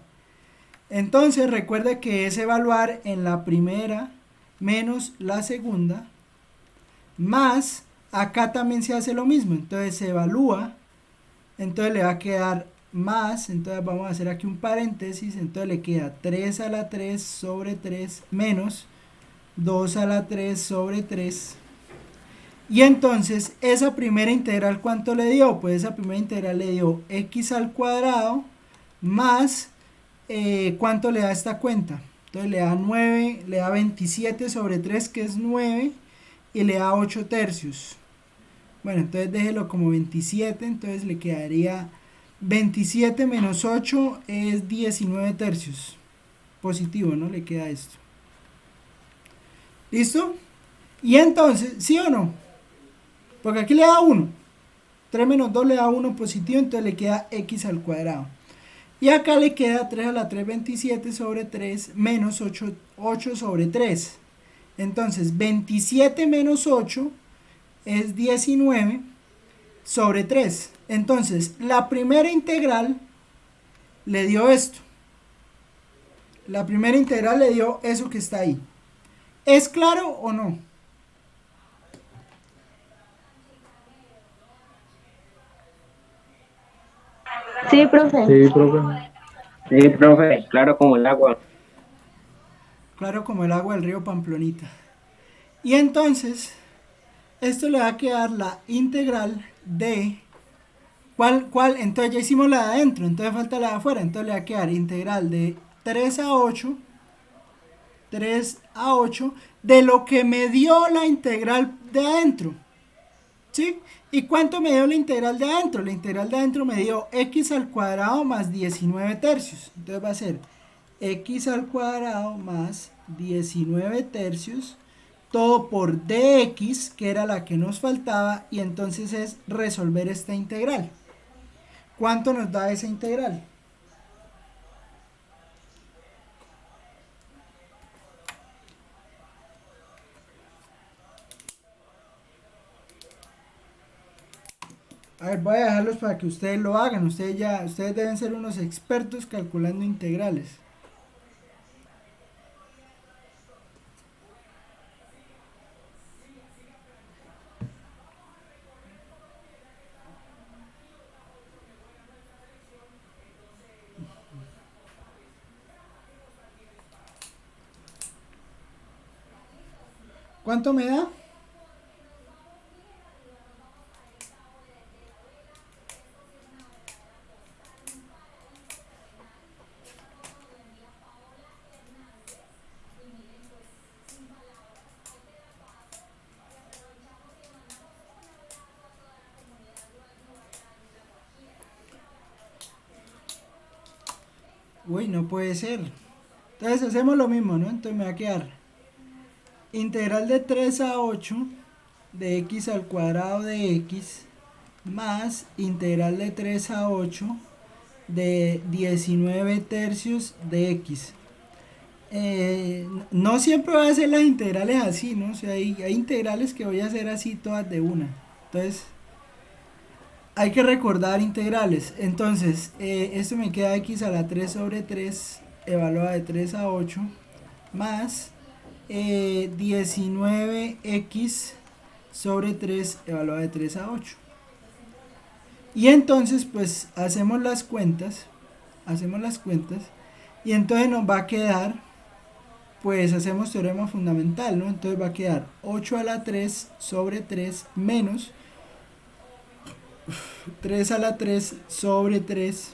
Entonces recuerde que es evaluar en la primera menos la segunda, más acá también se hace lo mismo, entonces se evalúa, entonces le va a quedar más, entonces vamos a hacer aquí un paréntesis, entonces le queda 3 a la 3 sobre 3 menos 2 a la 3 sobre 3. Y entonces esa primera integral, ¿cuánto le dio? Pues esa primera integral le dio x al cuadrado más, ¿cuánto le da esta cuenta? Entonces le da 9, le da 27 sobre 3 que es 9 y le da 8 tercios. Bueno, entonces déjelo como 27, entonces le quedaría 27 menos 8 es 19 tercios. Positivo, ¿no? Le queda esto. ¿Listo? Y entonces, ¿sí o no? Porque aquí le da 1. 3 menos 2 le da 1 positivo, entonces le queda x al cuadrado. Y acá le queda 3 a la 3, 27 sobre 3 menos 8, 8 sobre 3. Entonces, 27 menos 8 es 19 sobre 3. Entonces, la primera integral le dio esto. La primera integral le dio eso que está ahí. ¿Es claro o no? Sí, profe. Sí, profe. Sí, profe, claro como el agua. Claro como el agua del río Pamplonita. Y entonces, esto le va a quedar la integral de... ¿Cuál? Entonces ya hicimos la de adentro, entonces falta la de afuera. Entonces le va a quedar integral de 3 a 8 de lo que me dio la integral de adentro. ¿Sí? ¿Y cuánto me dio la integral de adentro? La integral de adentro me dio x al cuadrado más 19 tercios. Entonces va a ser x al cuadrado más 19 tercios, todo por dx, que era la que nos faltaba, y entonces es resolver esta integral. ¿Cuánto nos da esa integral? A ver, voy a dejarlos para que ustedes lo hagan. Ustedes deben ser unos expertos calculando integrales. ¿Cuánto me da? Uy, no puede ser. Entonces hacemos lo mismo, ¿no? Entonces me va a quedar integral de 3 a 8 de x al cuadrado de x más integral de 3 a 8 de 19 tercios de x. No siempre voy a hacer las integrales así, ¿no? O sea, hay integrales que voy a hacer así todas de una. Entonces, hay que recordar integrales. Entonces, esto me queda x a la 3 sobre 3 evaluada de 3 a 8 más 19x sobre 3 evaluada de 3 a 8. Y entonces, pues, hacemos las cuentas. Y entonces nos va a quedar, pues, hacemos teorema fundamental, ¿no? Entonces va a quedar 8 a la 3 sobre 3 menos 3 a la 3 sobre 3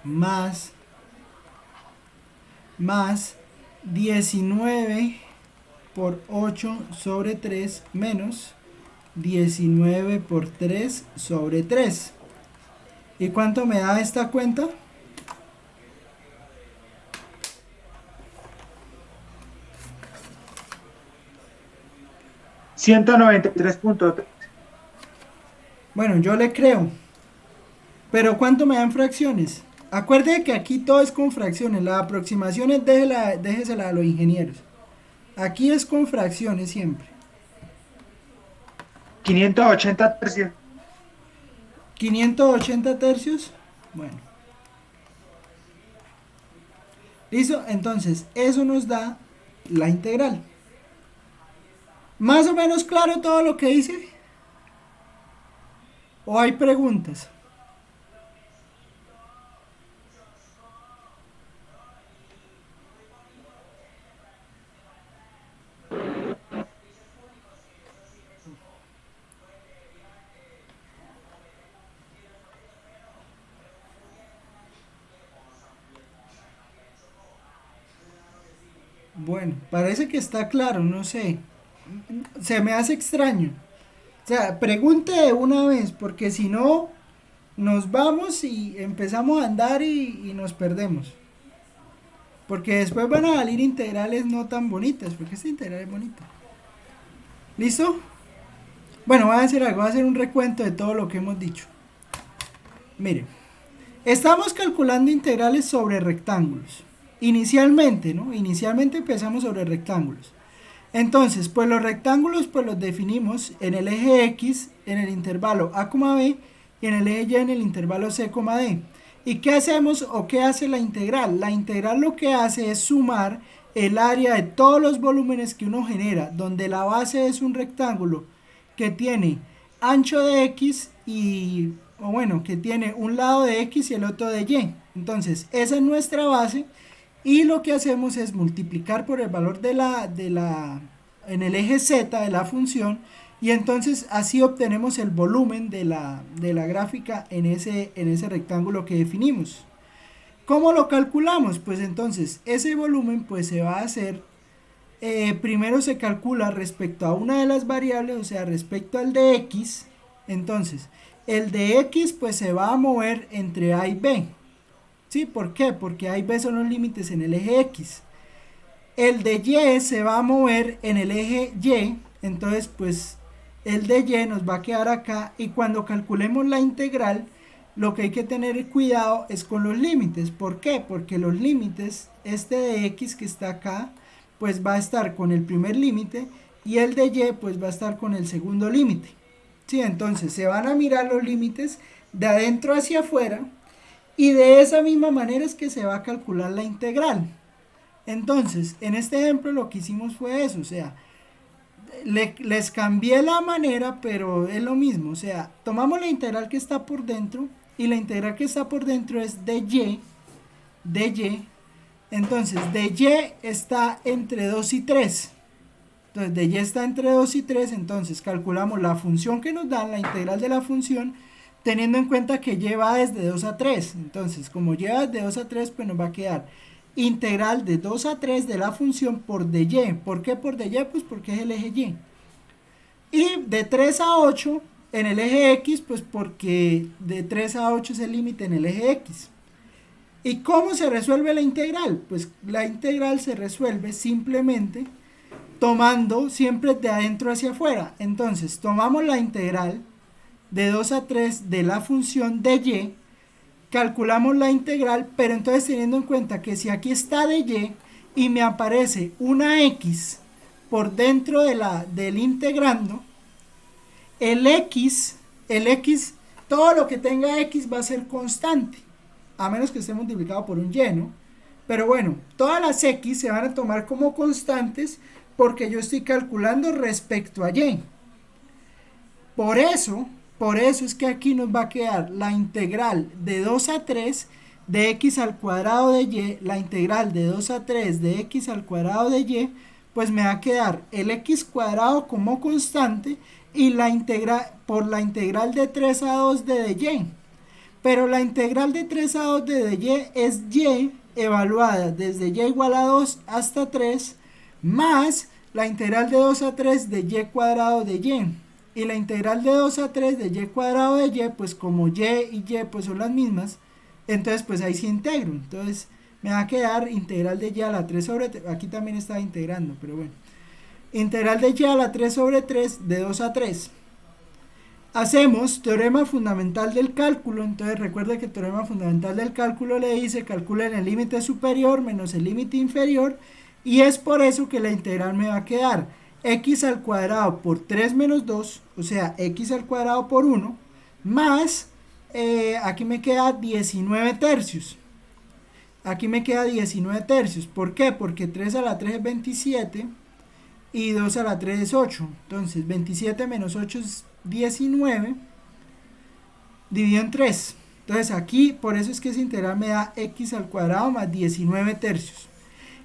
más 19 por 8 sobre 3 menos 19 por 3 sobre 3. ¿Y cuánto me da esta cuenta? $193.3. Bueno, yo le creo. Pero ¿cuánto me dan fracciones? Acuerde que aquí todo es con fracciones. Las aproximaciones déjeselas a los ingenieros. Aquí es con fracciones siempre. 580 tercios. 580 tercios. Bueno. ¿Listo? Entonces, eso nos da la integral. ¿Más o menos claro todo lo que hice? ¿O hay preguntas? Bueno, parece que está claro, no sé. Se me hace extraño. O sea, pregunte de una vez, porque si no, nos vamos y empezamos a andar y nos perdemos. Porque después van a salir integrales no tan bonitas, porque esta integral es bonita. ¿Listo? Bueno, voy a hacer algo, voy a hacer un recuento de todo lo que hemos dicho. Miren, estamos calculando integrales sobre rectángulos. Inicialmente, ¿no? Inicialmente empezamos sobre rectángulos. Entonces, pues los rectángulos pues los definimos en el eje X, en el intervalo A, B, y en el eje Y en el intervalo C, D. ¿Y qué hacemos o qué hace la integral? La integral lo que hace es sumar el área de todos los volúmenes que uno genera, donde la base es un rectángulo que tiene ancho de X y, o bueno, que tiene un lado de X y el otro de Y. Entonces, esa es nuestra base y lo que hacemos es multiplicar por el valor en el eje Z de la función y entonces así obtenemos el volumen de la gráfica en ese rectángulo que definimos. ¿Cómo lo calculamos? Pues entonces ese volumen pues se va a hacer, primero se calcula respecto a una de las variables, o sea respecto al de X. Entonces el de X pues se va a mover entre A y B. ¿Sí? ¿Por qué? Porque A y B son los límites en el eje X. El de Y se va a mover en el eje Y, entonces pues el de Y nos va a quedar acá y cuando calculemos la integral lo que hay que tener cuidado es con los límites. ¿Por qué? Porque los límites, este de X que está acá pues va a estar con el primer límite y el de Y pues va a estar con el segundo límite. ¿Sí? Entonces se van a mirar los límites de adentro hacia afuera y de esa misma manera es que se va a calcular la integral. Entonces, en este ejemplo lo que hicimos fue eso, o sea, les cambié la manera, pero es lo mismo, o sea, tomamos la integral que está por dentro y la integral que está por dentro es de Y, entonces de Y está entre 2 y 3, entonces de Y está entre 2 y 3, entonces calculamos la función que nos dan, la integral de la función, teniendo en cuenta que Y va desde 2 a 3, entonces como lleva desde 2 a 3, pues nos va a quedar integral de 2 a 3 de la función por dy. ¿Por qué por dy? Pues porque es el eje y. Y de 3 a 8 en el eje x, pues porque de 3 a 8 es el límite en el eje x. ¿Y cómo se resuelve la integral? Pues la integral se resuelve simplemente tomando siempre de adentro hacia afuera. Entonces tomamos la integral de 2 a 3 de la función de y, calculamos la integral, pero entonces teniendo en cuenta que si aquí está de y y me aparece una x por dentro del integrando, el x, todo lo que tenga x va a ser constante, a menos que esté multiplicado por un y, ¿no? Pero bueno, todas las x se van a tomar como constantes porque yo estoy calculando respecto a y. Por eso es que aquí nos va a quedar la integral de 2 a 3 de x al cuadrado de y, la integral de 2 a 3 de x al cuadrado de y, pues me va a quedar el x cuadrado como constante y por la integral de 3 a 2 de y. Pero la integral de 3 a 2 de y es y evaluada desde y igual a 2 hasta 3 más la integral de 2 a 3 de y cuadrado de y. Y la integral de 2 a 3 de y cuadrado de y, pues como y y pues son las mismas, entonces pues ahí sí integro. Entonces me va a quedar integral de y a la 3 sobre 3, aquí también estaba integrando, pero bueno. Integral de y a la 3 sobre 3 de 2 a 3. Hacemos teorema fundamental del cálculo, entonces recuerda que el teorema fundamental del cálculo le dice calculen el límite superior menos el límite inferior, y es por eso que la integral me va a quedar x al cuadrado por 3 menos 2, o sea, x al cuadrado por 1, más, aquí me queda 19 tercios. Aquí me queda 19 tercios. ¿Por qué? Porque 3 a la 3 es 27 y 2 a la 3 es 8. Entonces, 27 menos 8 es 19 dividido en 3. Entonces, aquí, por eso es que esa integral me da x al cuadrado más 19 tercios.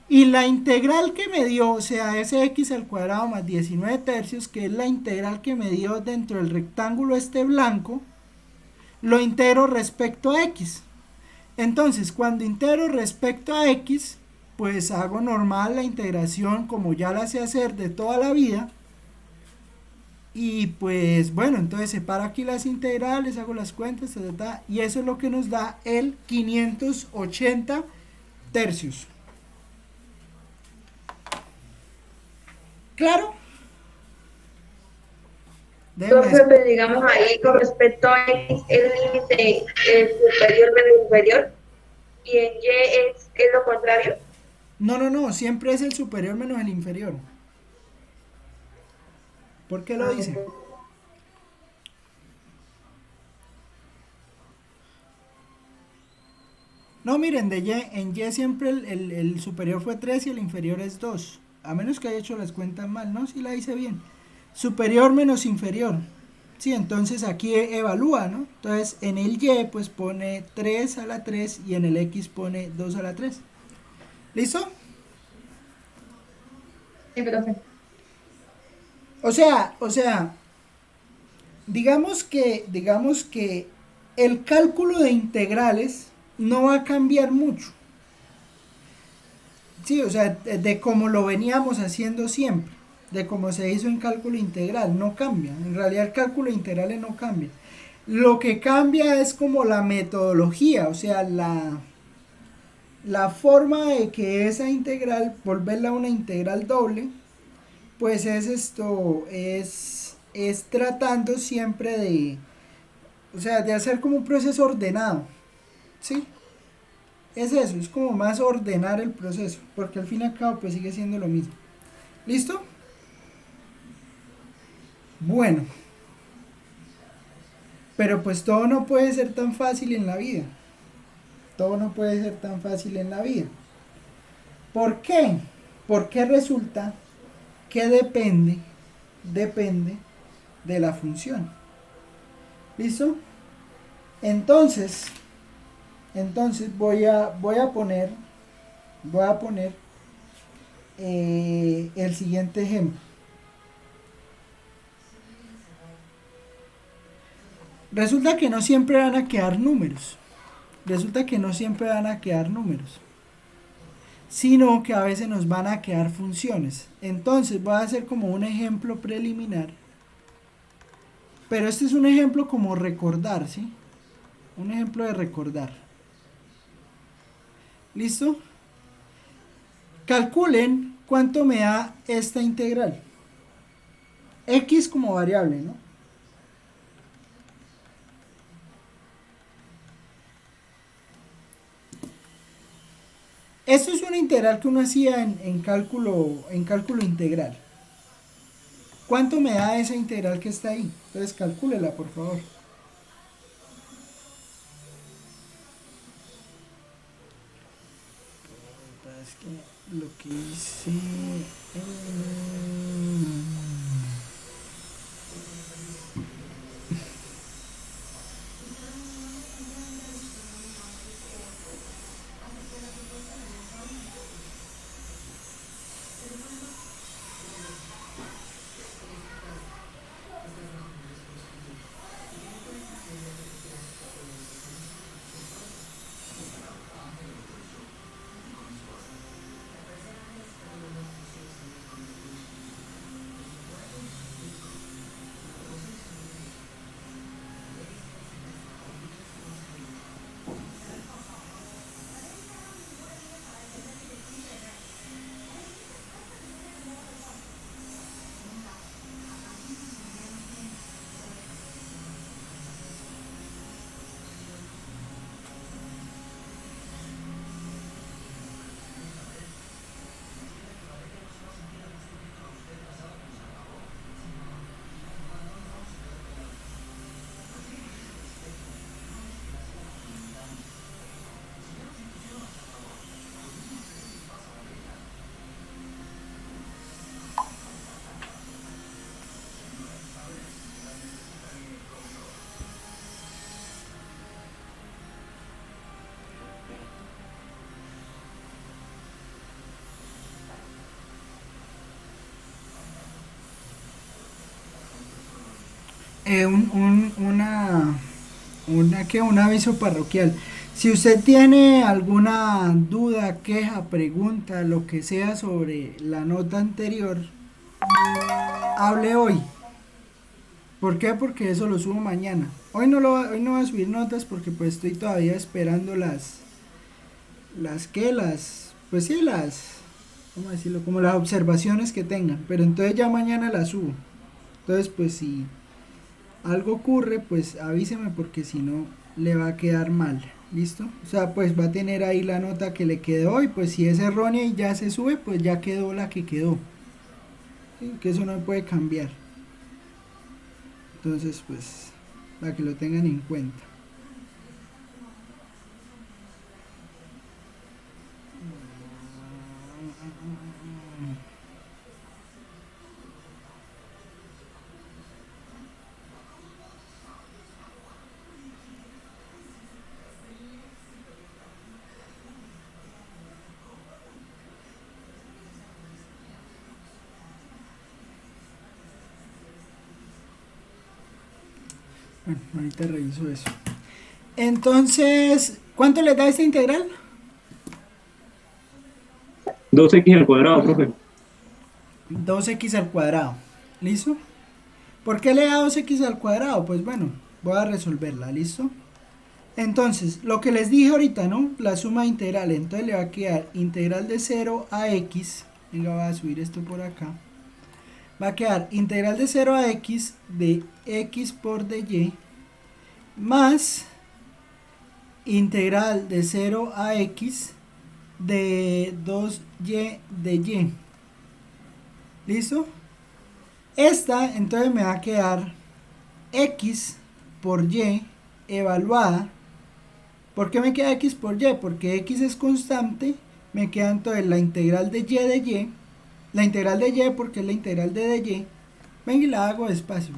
Y la integral que me dio, o sea, ese x al cuadrado más 19 tercios, que es la integral que me dio dentro del rectángulo este blanco, lo integro respecto a x. Entonces, cuando integro respecto a x, pues hago normal la integración como ya la sé hacer de toda la vida. Y pues bueno, entonces separo aquí las integrales, hago las cuentas, y eso es lo que nos da el 580 tercios. ¿Claro? Déjeme, Profe, digamos ahí con respecto a X, el límite superior menos inferior, y en Y es lo contrario. no, siempre es el superior menos el inferior. ¿Por qué lo Ah, dice? No, miren, en Y siempre el superior fue 3 y el inferior es 2. A menos que haya hecho las cuentas mal, ¿no? Si la hice bien. Superior menos inferior. Sí, entonces aquí evalúa, ¿no? Entonces en el Y pues pone 3 a la 3 y en el X pone 2 a la 3. ¿Listo? sí, profe. O sea, digamos que el cálculo de integrales no va a cambiar mucho. Sí, o sea, de como lo veníamos haciendo siempre, de cómo se hizo en cálculo integral, no cambia. En realidad el cálculo integral no cambia. Lo que cambia es como la metodología, o sea, la forma de que esa integral, volverla una integral doble, pues es tratando siempre o sea, de hacer como un proceso ordenado, ¿sí? Es eso, es como más ordenar el proceso, porque al fin y al cabo pues sigue siendo lo mismo. ¿Listo? Bueno, pero pues todo no puede ser tan fácil en la vida. Todo no puede ser tan fácil en la vida. ¿Por qué? Porque resulta que depende de la función. ¿Listo? Entonces, voy a poner el siguiente ejemplo. Resulta que no siempre van a quedar números. Resulta que no siempre van a quedar números, sino que a veces nos van a quedar funciones. Entonces voy a hacer como un ejemplo preliminar. Pero este es un ejemplo como recordar, ¿sí? Un ejemplo de recordar. ¿Listo? Calculen cuánto me da esta integral. X como variable, ¿no? Esto es una integral que uno hacía en cálculo integral. ¿Cuánto me da esa integral que está ahí? Entonces calcúlela, por favor. Es que lo que hice... Un aviso parroquial. Si usted tiene alguna duda, queja, pregunta, lo que sea sobre la nota anterior, hable hoy. ¿Por qué? Porque eso lo subo mañana. Hoy no voy a subir notas porque pues estoy todavía esperando pues sí, ¿cómo decirlo? Como las observaciones que tengan. Pero entonces ya mañana las subo. Entonces pues algo ocurre, pues avíseme porque si no le va a quedar mal. ¿Listo? O sea, pues va a tener ahí la nota que le quedó y pues si es errónea y ya se sube, pues ya quedó la que quedó. ¿Sí? Que eso no puede cambiar. Entonces, pues, para que lo tengan en cuenta. Bueno, ahorita reviso eso. Entonces, ¿cuánto le da esta integral? 2x al cuadrado, profe. 2x al cuadrado. ¿Listo? ¿Por qué le da 2x al cuadrado? Pues bueno, voy a resolverla. ¿Listo? Entonces, lo que les dije ahorita, ¿no? La suma de integral. Entonces le va a quedar integral de 0 a x. Venga, voy a subir esto por acá. Va a quedar integral de 0 a x de x por dy más integral de 0 a x de 2y de y. ¿Listo? Esta entonces me va a quedar x por y evaluada. ¿Por qué me queda x por y? Porque x es constante. Me queda entonces la integral de y. La integral de y porque es la integral de dy. Venga y la hago despacio.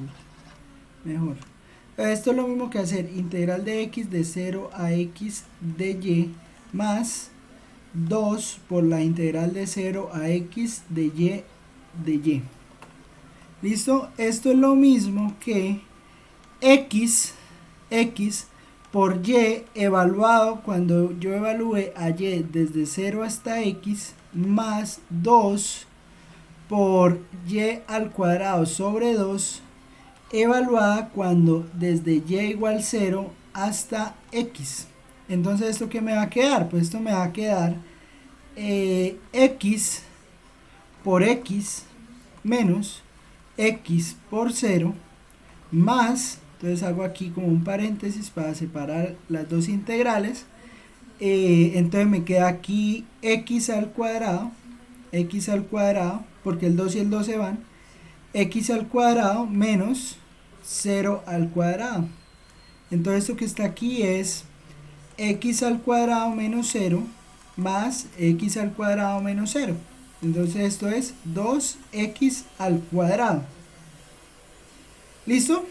Mejor. Esto es lo mismo que hacer integral de x de 0 a x de y más 2 por la integral de 0 a x de y de y. ¿Listo? Esto es lo mismo que x por y evaluado cuando yo evalúe a y desde 0 hasta x más 2 por y al cuadrado sobre 2 evaluada cuando desde y igual 0 hasta x. Entonces, ¿esto qué me va a quedar? Pues esto me va a quedar x por x menos x por 0 más, entonces hago aquí como un paréntesis para separar las dos integrales. Entonces me queda aquí x al cuadrado, porque el 2 y el 2 se van, x al cuadrado menos 0 al cuadrado. Entonces esto que está aquí es x al cuadrado menos 0 más x al cuadrado menos 0. Entonces esto es 2x al cuadrado. ¿Listo?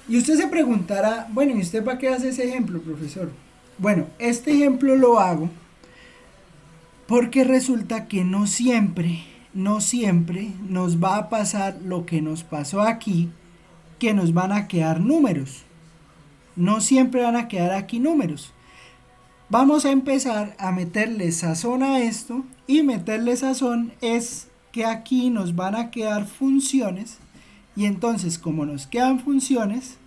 Y usted se preguntará, bueno, ¿y usted para qué hace ese ejemplo, profesor? Bueno, este ejemplo lo hago porque resulta que no siempre nos va a pasar lo que nos pasó aquí, que nos van a quedar números. No siempre van a quedar aquí números. Vamos a empezar a meterle sazón a esto, y meterle sazón es que aquí nos van a quedar funciones, y entonces como nos quedan funciones,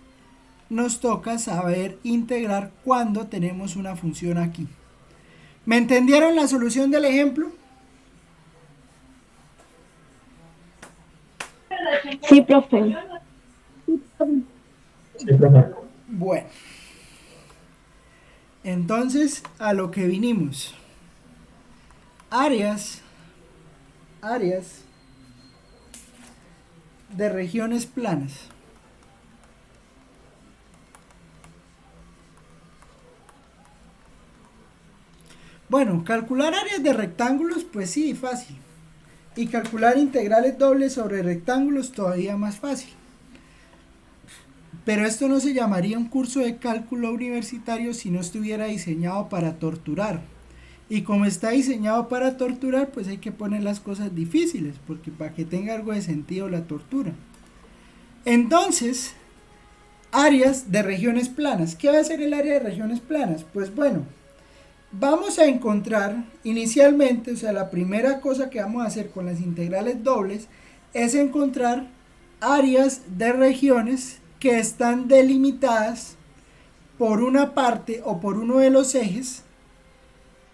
nos toca saber integrar cuando tenemos una función aquí. ¿Me entendieron la solución del ejemplo? Sí, profe. Bueno, entonces a lo que vinimos. Áreas de regiones planas. Bueno, calcular áreas de rectángulos, pues sí, fácil. Y calcular integrales dobles sobre rectángulos todavía más fácil. Pero esto no se llamaría un curso de cálculo universitario si no estuviera diseñado para torturar. Y como está diseñado para torturar, pues hay que poner las cosas difíciles, porque para que tenga algo de sentido la tortura. Entonces, áreas de regiones planas. ¿Qué va a ser el área de regiones planas? Pues bueno, vamos a encontrar inicialmente, o sea, la primera cosa que vamos a hacer con las integrales dobles es encontrar áreas de regiones que están delimitadas por una parte o por uno de los ejes,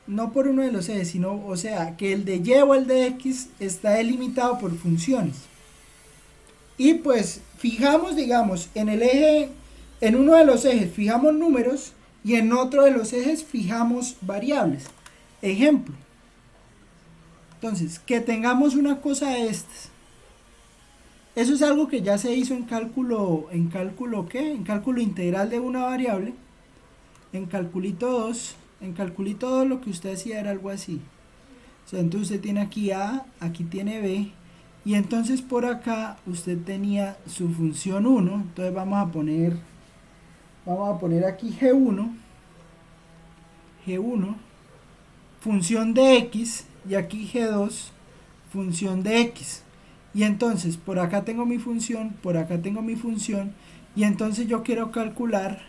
no por uno de los ejes, sino, o sea, que el de y o el de x está delimitado por funciones. y pues fijamos, digamos, en el eje, en uno de los ejes fijamos números y en otro de los ejes fijamos variables. Ejemplo. Entonces, que tengamos una cosa de estas. Eso es algo que ya se hizo en cálculo, ¿qué? En cálculo integral de una variable. En calculito 2, lo que usted hacía era algo así. O sea, entonces usted tiene aquí A, aquí tiene B, y entonces por acá usted tenía su función 1, entonces vamos a poner aquí G1, función de X, y aquí G2, función de X. Y entonces por acá tengo mi función, por acá tengo mi función, y entonces yo quiero calcular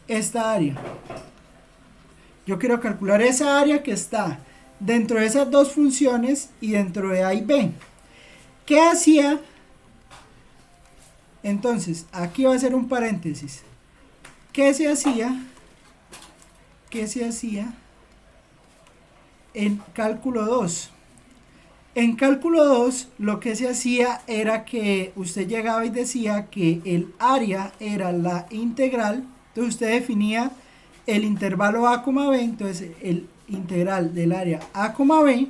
esta área. Yo quiero calcular esa área que está dentro de esas dos funciones y dentro de A y B. ¿Qué hacía? Entonces, aquí va a ser un paréntesis. ¿Qué se hacía? ¿Qué se hacía en cálculo 2? En cálculo 2 lo que se hacía era que usted llegaba y decía que el área era la integral. Entonces usted definía el intervalo A, B, entonces el integral del área A, B,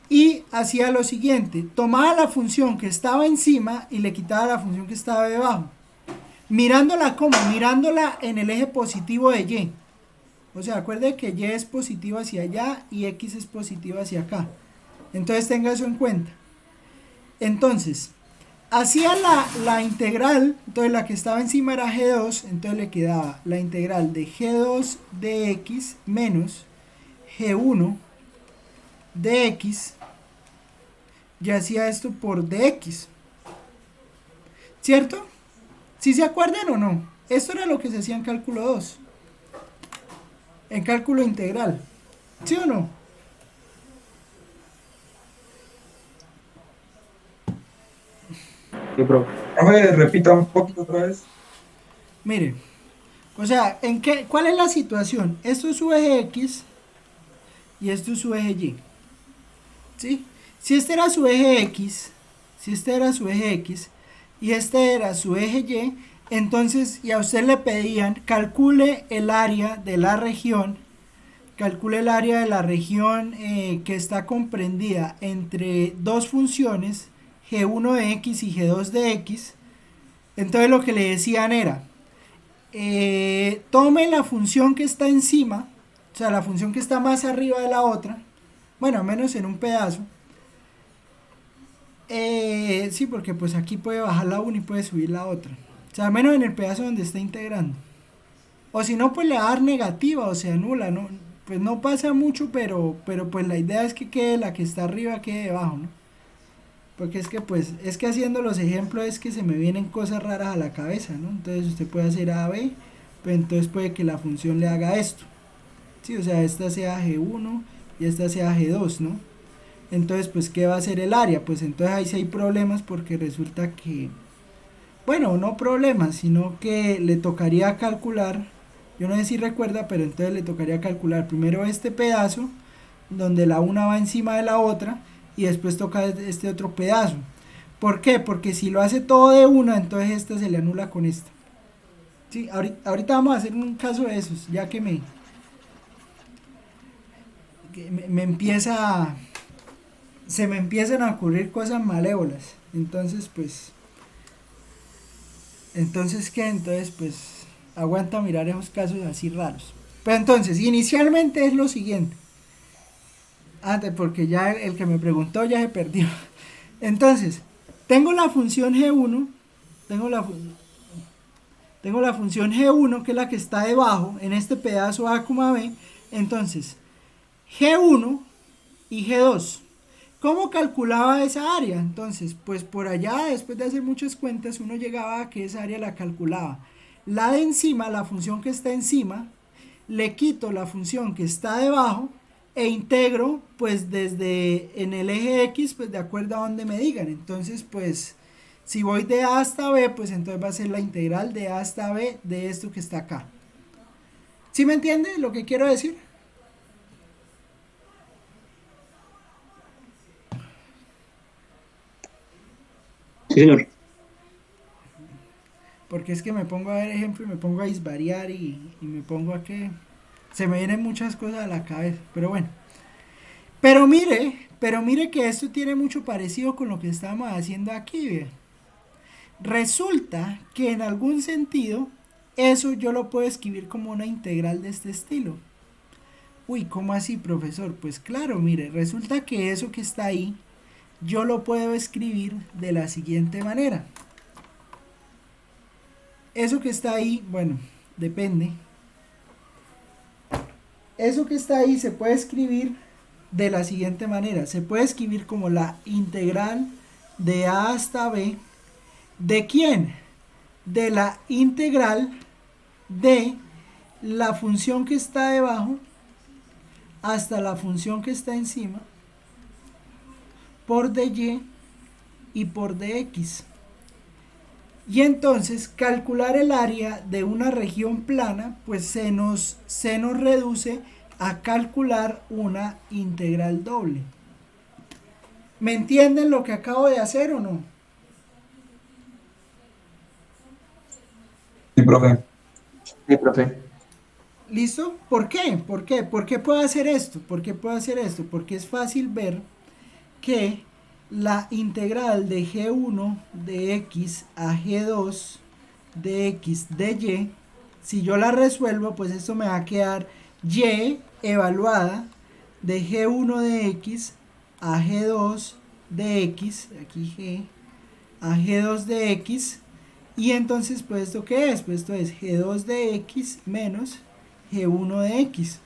y hacía lo siguiente: tomaba la función que estaba encima y le quitaba la función que estaba debajo. Mirándola ¿cómo? Mirándola en el eje positivo de Y. O sea, acuerde que Y es positivo hacia allá y X es positivo hacia acá. Entonces tenga eso en cuenta. Entonces, hacía la integral, entonces la que estaba encima era G2, entonces le quedaba la integral de G2 de X menos G1 de X, y hacía esto por dx. ¿Cierto? ¿Sí se acuerdan o no? Esto era lo que se hacía en cálculo 2. En cálculo integral. ¿Sí o no? Sí, profe. Repita un poquito otra vez. Mire, o sea, ¿cuál es la situación? Esto es su eje X y esto es su eje Y. ¿Sí? Si este era su eje X, y este era su eje Y, entonces, y a usted le pedían, calcule el área de la región, que está comprendida entre dos funciones, G1 de X y G2 de X. Entonces lo que le decían era, tome la función que está encima, o sea, la función que está más arriba de la otra, bueno, al menos en un pedazo. Sí, porque pues aquí puede bajar la una y puede subir la otra. O sea, al menos en el pedazo donde está integrando. O si no, pues le va a dar negativa, o sea, nula, ¿no? Pues no pasa mucho, pero pues la idea es que quede la que está arriba, quede debajo, ¿no? Porque es que pues, es que haciendo los ejemplos es que se me vienen cosas raras a la cabeza, ¿no? Entonces usted puede hacer A, B, pero entonces puede que la función le haga esto. Sí, o sea, esta sea G1 y esta sea G2, ¿no? Entonces, pues, ¿qué va a hacer el área? Pues entonces ahí sí hay problemas porque resulta que, bueno, no problemas, sino que le tocaría calcular, yo no sé si recuerda, pero entonces le tocaría calcular primero este pedazo, donde la una va encima de la otra, y después toca este otro pedazo. ¿Por qué? Porque si lo hace todo de una, entonces esta se le anula con esta. Sí, ahorita vamos a hacer un caso de esos, ya que me empieza, se me empiezan a ocurrir cosas malévolas. Entonces, pues, ¿qué? Entonces, pues, aguanta mirar esos casos así raros. Pero entonces, inicialmente es lo siguiente. Antes, porque ya el que me preguntó ya se perdió. Entonces, tengo la función G1, tengo la función G1, que es la que está debajo, en este pedazo A, B. Entonces, G1 y G2. ¿Cómo calculaba esa área? Entonces, pues por allá, después de hacer muchas cuentas, uno llegaba a que esa área la calculaba. La de encima, la función que está encima, le quito la función que está debajo e integro, pues desde en el eje X, pues de acuerdo a donde me digan. Entonces, pues, si voy de A hasta B, pues entonces va a ser la integral de A hasta B de esto que está acá. ¿Sí me entiende lo que quiero decir? Sí, señor. Porque es que me pongo a ver ejemplo y me pongo a disvariar y me pongo a que se me vienen muchas cosas a la cabeza. Pero bueno. Pero mire que esto tiene mucho parecido con lo que estamos haciendo aquí. ¿Ve? Resulta que en algún sentido eso yo lo puedo escribir como una integral de este estilo. Uy, ¿cómo así, profesor? Pues claro, mire, resulta que eso que está ahí yo lo puedo escribir de la siguiente manera. Eso que está ahí, bueno, depende. Eso que está ahí se puede escribir de la siguiente manera. Se puede escribir como la integral de a hasta b. ¿De quién? De la integral de la función que está debajo hasta la función que está encima por dy y por dx. Y entonces calcular el área de una región plana pues se nos reduce a calcular una integral doble. ¿Me entienden lo que acabo de hacer o no? Sí, profe. Sí, profe. ¿Listo? ¿Por qué? ¿Por qué? ¿Por qué puedo hacer esto? ¿Por qué puedo hacer esto? Porque es fácil ver que la integral de g1 de x a g2 de x de y, si yo la resuelvo, pues esto me va a quedar y evaluada de g1 de x a g2 de x, aquí g, a g2 de x, y entonces pues esto qué es, pues esto es g2 de x menos g1 de x,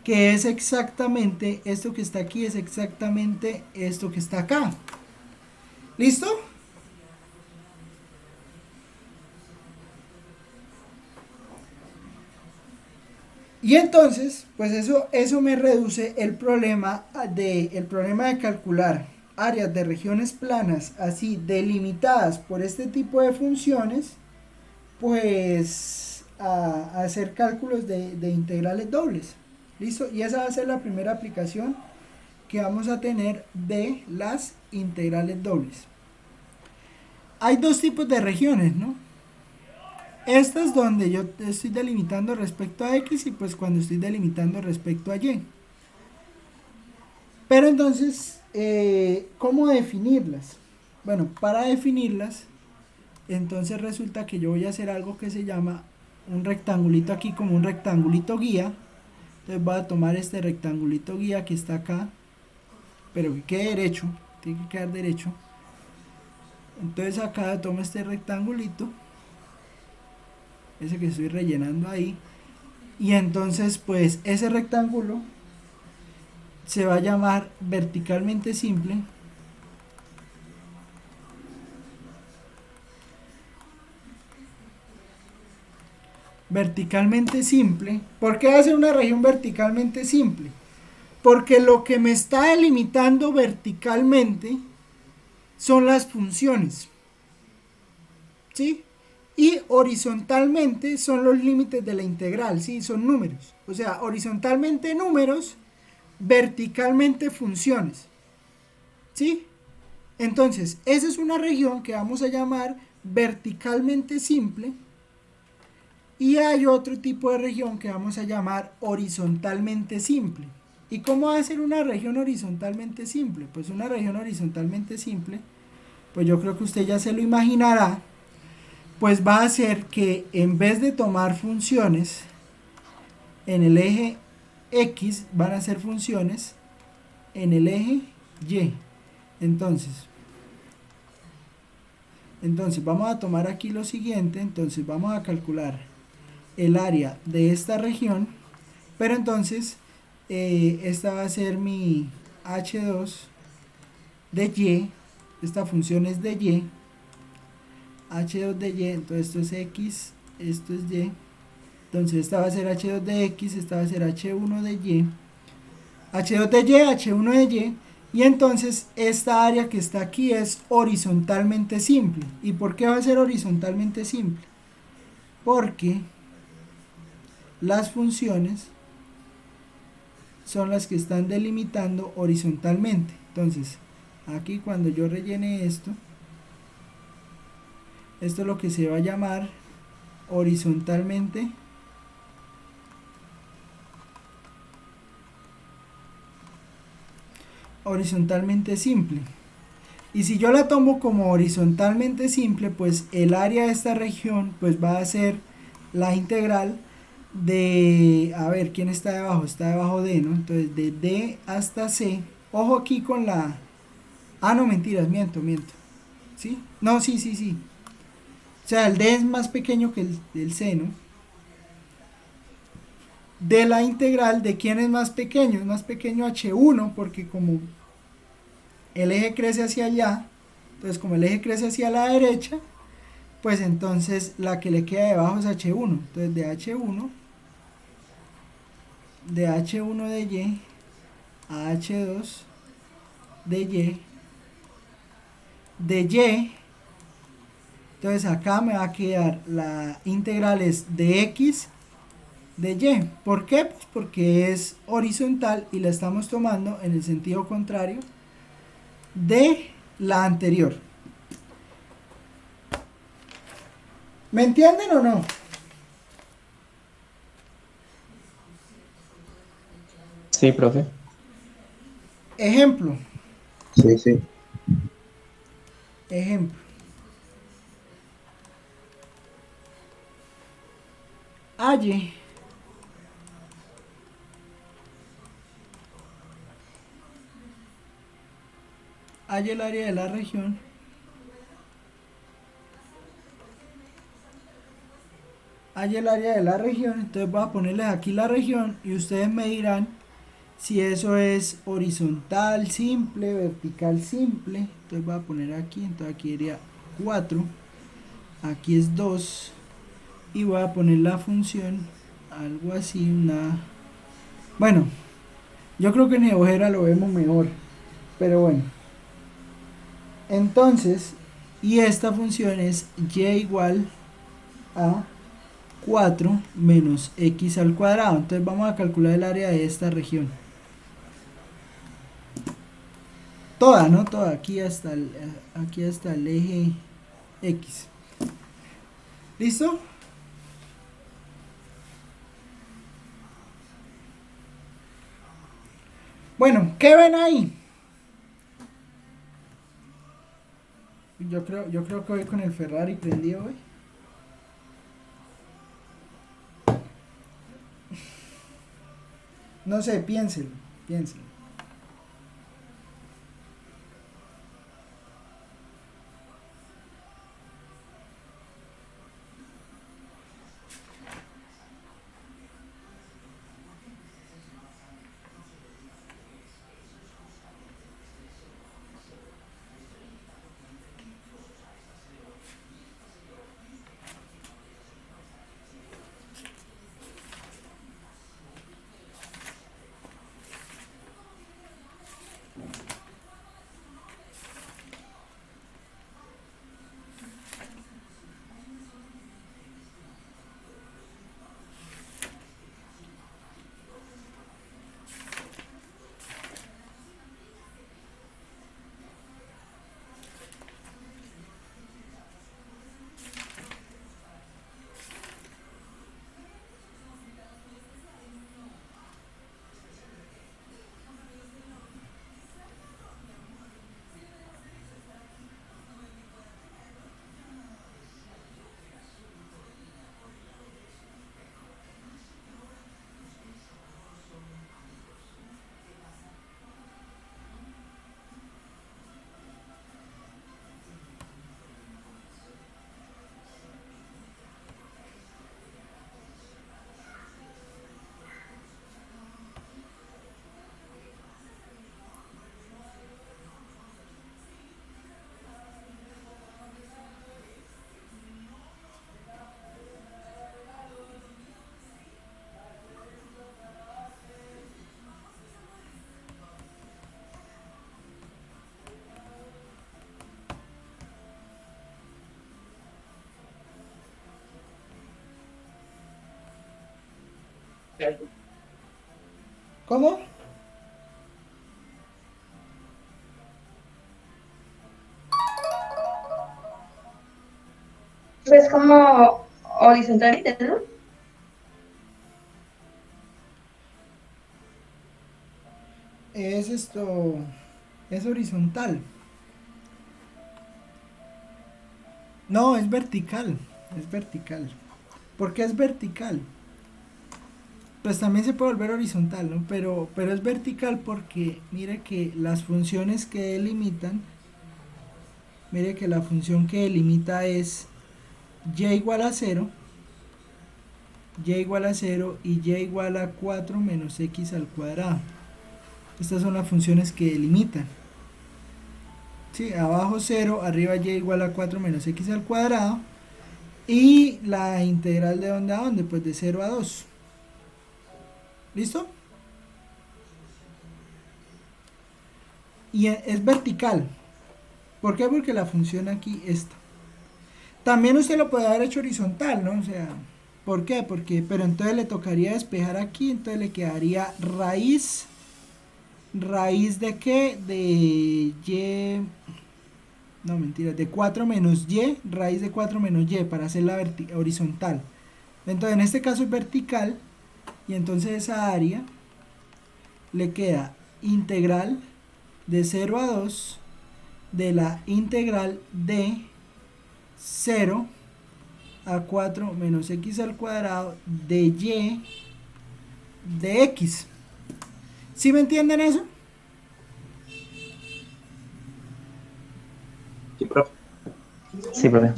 que es exactamente esto que está aquí, es exactamente esto que está acá. ¿Listo? Y entonces, pues eso me reduce el problema de calcular áreas de regiones planas así delimitadas por este tipo de funciones, pues a hacer cálculos de integrales dobles. ¿Listo? Y esa va a ser la primera aplicación que vamos a tener de las integrales dobles. Hay dos tipos de regiones, ¿no? Esta es donde yo estoy delimitando respecto a x y pues cuando estoy delimitando respecto a y. Pero entonces, ¿cómo definirlas? Bueno, para definirlas, entonces resulta que yo voy a hacer algo que se llama un rectangulito aquí, como un rectangulito guía. Entonces voy a tomar este rectangulito guía que está acá, pero que quede derecho, tiene que quedar derecho. Entonces acá tomo este rectangulito, ese que estoy rellenando ahí, y entonces pues ese rectángulo se va a llamar verticalmente simple. Verticalmente simple. ¿Por qué hace una región verticalmente simple? Porque lo que me está delimitando verticalmente son las funciones, ¿sí? Y horizontalmente son los límites de la integral, ¿sí? Son números. O sea, horizontalmente números, verticalmente funciones, ¿sí? Entonces, esa es una región que vamos a llamar verticalmente simple. Y hay otro tipo de región que vamos a llamar horizontalmente simple. ¿Y cómo va a ser una región horizontalmente simple? Pues una región horizontalmente simple, pues yo creo que usted ya se lo imaginará, pues va a ser que en vez de tomar funciones en el eje X, van a ser funciones en el eje Y. Entonces vamos a tomar aquí lo siguiente, entonces vamos a calcular el área de esta región, pero entonces esta va a ser mi h2 de y, esta función es de y, h2 de y, entonces esto es x, esto es y, entonces esta va a ser h2 de x, esta va a ser h1 de y, h2 de y, h1 de y, y entonces esta área que está aquí es horizontalmente simple. ¿Y por qué va a ser horizontalmente simple? Porque las funciones son las que están delimitando horizontalmente. Entonces, aquí cuando yo rellene esto, Esto es lo que se va a llamar horizontalmente simple. Y si yo la tomo como horizontalmente simple, pues el área de esta región pues va a ser la integral de, a ver, ¿quién está debajo? Está debajo de, ¿no? Entonces de D hasta C. Ojo aquí con la... Ah, no, mentiras, miento. ¿Sí? No, sí. O sea, el D es más pequeño que el C, ¿no? De la integral de quién es más pequeño. Es más pequeño H1 porque como el eje crece hacia allá, entonces como el eje crece hacia la derecha, pues entonces la que le queda debajo es H1. Entonces de H1 de Y a H2 de Y de Y. Entonces acá me va a quedar la integral es de X de Y. ¿Por qué? Pues porque es horizontal y la estamos tomando en el sentido contrario de la anterior. ¿Me entienden o no? Sí, profe. Ejemplo. Sí. Halle el área de la región. Entonces voy a ponerles aquí la región y ustedes me dirán si eso es horizontal simple, vertical simple. Entonces voy a poner aquí, entonces aquí iría 4, aquí es 2 y voy a poner la función algo así, bueno, yo creo que en GeoGebra lo vemos mejor, pero bueno. Entonces, y esta función es y igual a 4 menos x al cuadrado. Entonces vamos a calcular el área de esta región. Toda, ¿no? Toda, aquí hasta el eje X. ¿Listo? Bueno, ¿qué ven ahí? Yo creo que voy con el Ferrari prendido hoy. No sé, piénselo. ¿Cómo? Es como horizontalmente, ¿no? Es esto, es horizontal. No, es vertical, es vertical. ¿Por qué es vertical? Pues también se puede volver horizontal, ¿no? Pero es vertical porque mire que las funciones que delimitan, mire que la función que delimita es y igual a 0, y igual a 0 y y igual a 4 menos x al cuadrado. Estas son las funciones que delimitan. Sí, abajo 0, arriba y igual a 4 menos x al cuadrado. Y la integral de dónde a dónde, pues de 0 a 2. ¿Listo? Y es vertical. ¿Por qué? Porque la función aquí está. También usted lo puede haber hecho horizontal, ¿no? O sea, ¿por qué? Porque, pero entonces le tocaría despejar aquí, entonces le quedaría raíz. ¿Raíz de qué? De y... No, mentira, de 4 menos y, raíz de 4 menos y, para hacerla horizontal. Entonces, en este caso es vertical, y entonces esa área le queda integral de 0 a 2 de la integral de 0 a 4 menos x al cuadrado de y de x. ¿Sí me entienden eso? Sí, profe. Sí, profe.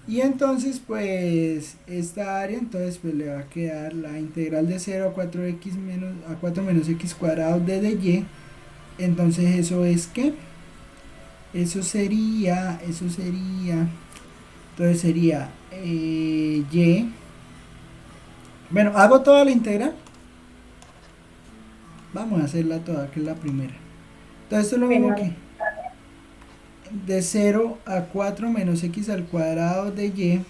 Y entonces pues esta área entonces pues le va a quedar la integral de 0 a 4x menos a 4 menos x cuadrado de y. Entonces eso es que eso sería entonces sería y. Bueno, hago toda la integral. Vamos a hacerla toda, que es la primera. Entonces esto es lo mismo que de 0 a 4 menos x al cuadrado de y.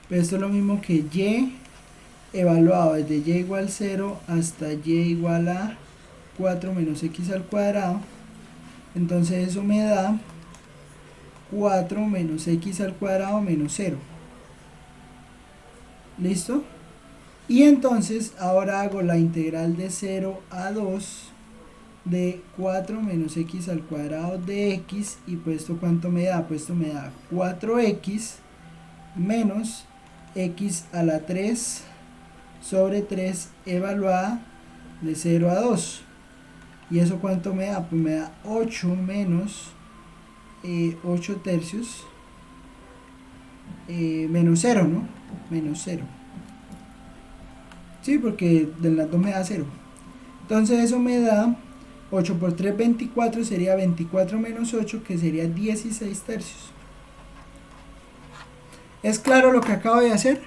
Pero esto es lo mismo que y evaluado desde y igual 0 hasta y igual a 4 menos x al cuadrado. Entonces eso me da 4 menos x al cuadrado menos 0. ¿Listo? Y entonces ahora hago la integral de 0 a 2 de 4 menos x al cuadrado de x. Y pues esto cuánto me da, pues esto me da 4x menos x a la 3 sobre 3 evaluada de 0 a 2. ¿Y eso cuánto me da? Pues me da 8 menos 8 tercios menos 0, ¿no? Menos 0. Sí, porque del lado me da 0. Entonces eso me da 8 por 3, 24, sería 24 menos 8, que sería 16 tercios. ¿Es claro lo que acabo de hacer?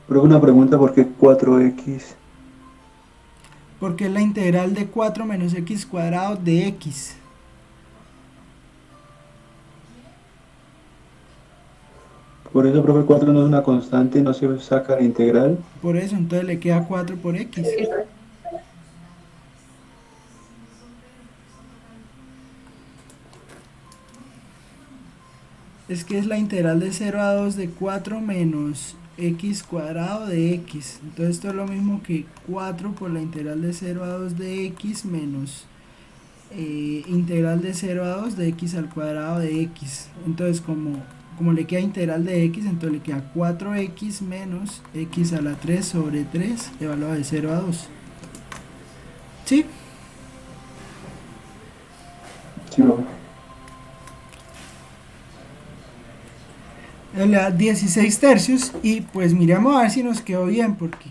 Pero una pregunta, ¿por qué 4x? Porque es la integral de 4 menos x cuadrado de x. Por eso, profe, 4 no es una constante y no se saca la integral. Por eso, entonces le queda 4 por x. Es que es la integral de 0 a 2 de 4 menos x cuadrado de x. Entonces esto es lo mismo que 4 por la integral de 0 a 2 de x menos integral de 0 a 2 de x al cuadrado de x. Entonces como le queda integral de x, entonces le queda 4x menos x a la 3 sobre 3 evaluado de 0 a 2. ¿Sí? Sí, profe. Le da 16 tercios y pues miremos a ver si nos quedó bien, porque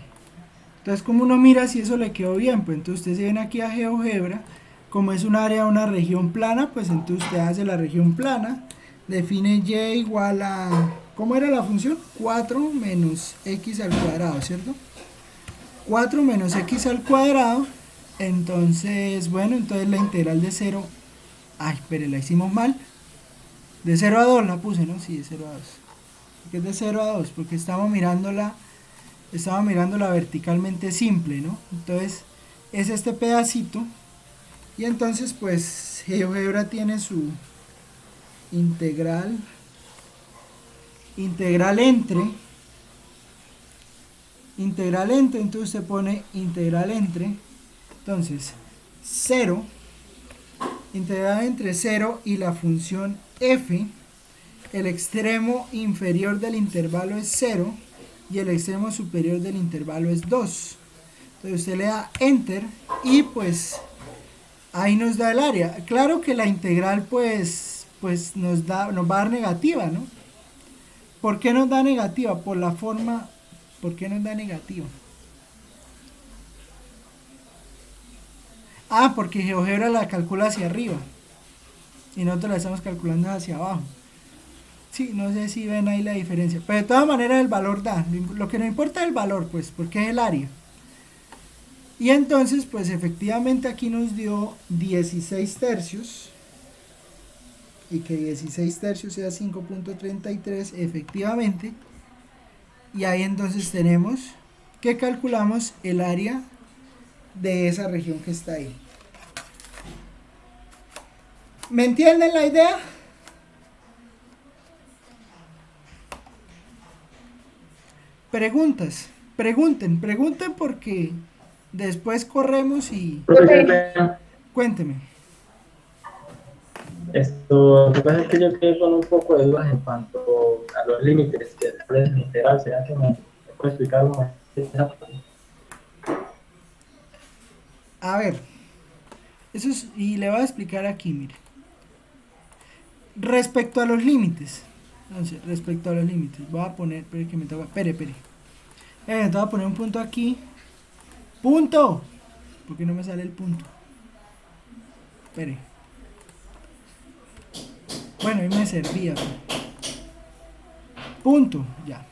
entonces como uno mira si eso le quedó bien, pues entonces usted se viene aquí a GeoGebra, como es un área de una región plana, pues entonces usted hace la región plana, define y igual a, ¿cómo era la función? 4 menos x al cuadrado, ¿cierto? 4 menos x al cuadrado, entonces, bueno, entonces la integral de 0, ay, pero la hicimos mal, de 0 a 2 la puse, ¿no? Sí, de 0 a 2. Porque es de 0 a 2, porque estamos mirándola verticalmente simple, ¿no? Entonces es este pedacito Y entonces pues GeoGebra tiene su integral entre, entonces usted pone integral entre, entonces 0, integral entre 0 y la función f, el extremo inferior del intervalo es 0 y el extremo superior del intervalo es 2. Entonces usted le da enter y pues ahí nos da el área. Claro que la integral pues nos va a dar negativa, ¿no? ¿Por qué nos da negativa? Por la forma. ¿Por qué nos da negativa? Ah, porque GeoGebra la calcula hacia arriba y nosotros la estamos calculando hacia abajo. Sí, no sé si ven ahí la diferencia, pero de todas maneras el valor da. Lo que no importa es el valor, pues, porque es el área. Y entonces pues efectivamente aquí nos dio 16 tercios, y que 16 tercios sea 5.33 efectivamente, y ahí entonces tenemos que calculamos el área de esa región que está ahí. ¿Me entienden la idea? Preguntas, pregunten porque después corremos y cuénteme. Esto, lo que pasa es que yo quedé con un poco de dudas en cuanto a los límites que pueden integrar. ¿Será que me puede explicar más? A ver, eso es, y le voy a explicar aquí, mire. Respecto a los límites, entonces, respecto a los límites, voy a poner, espere que me toca, espere. Entonces voy a poner un punto aquí. ¡Punto! ¿Por qué no me sale el punto? Espere. Bueno, ahí me servía. Punto, ya.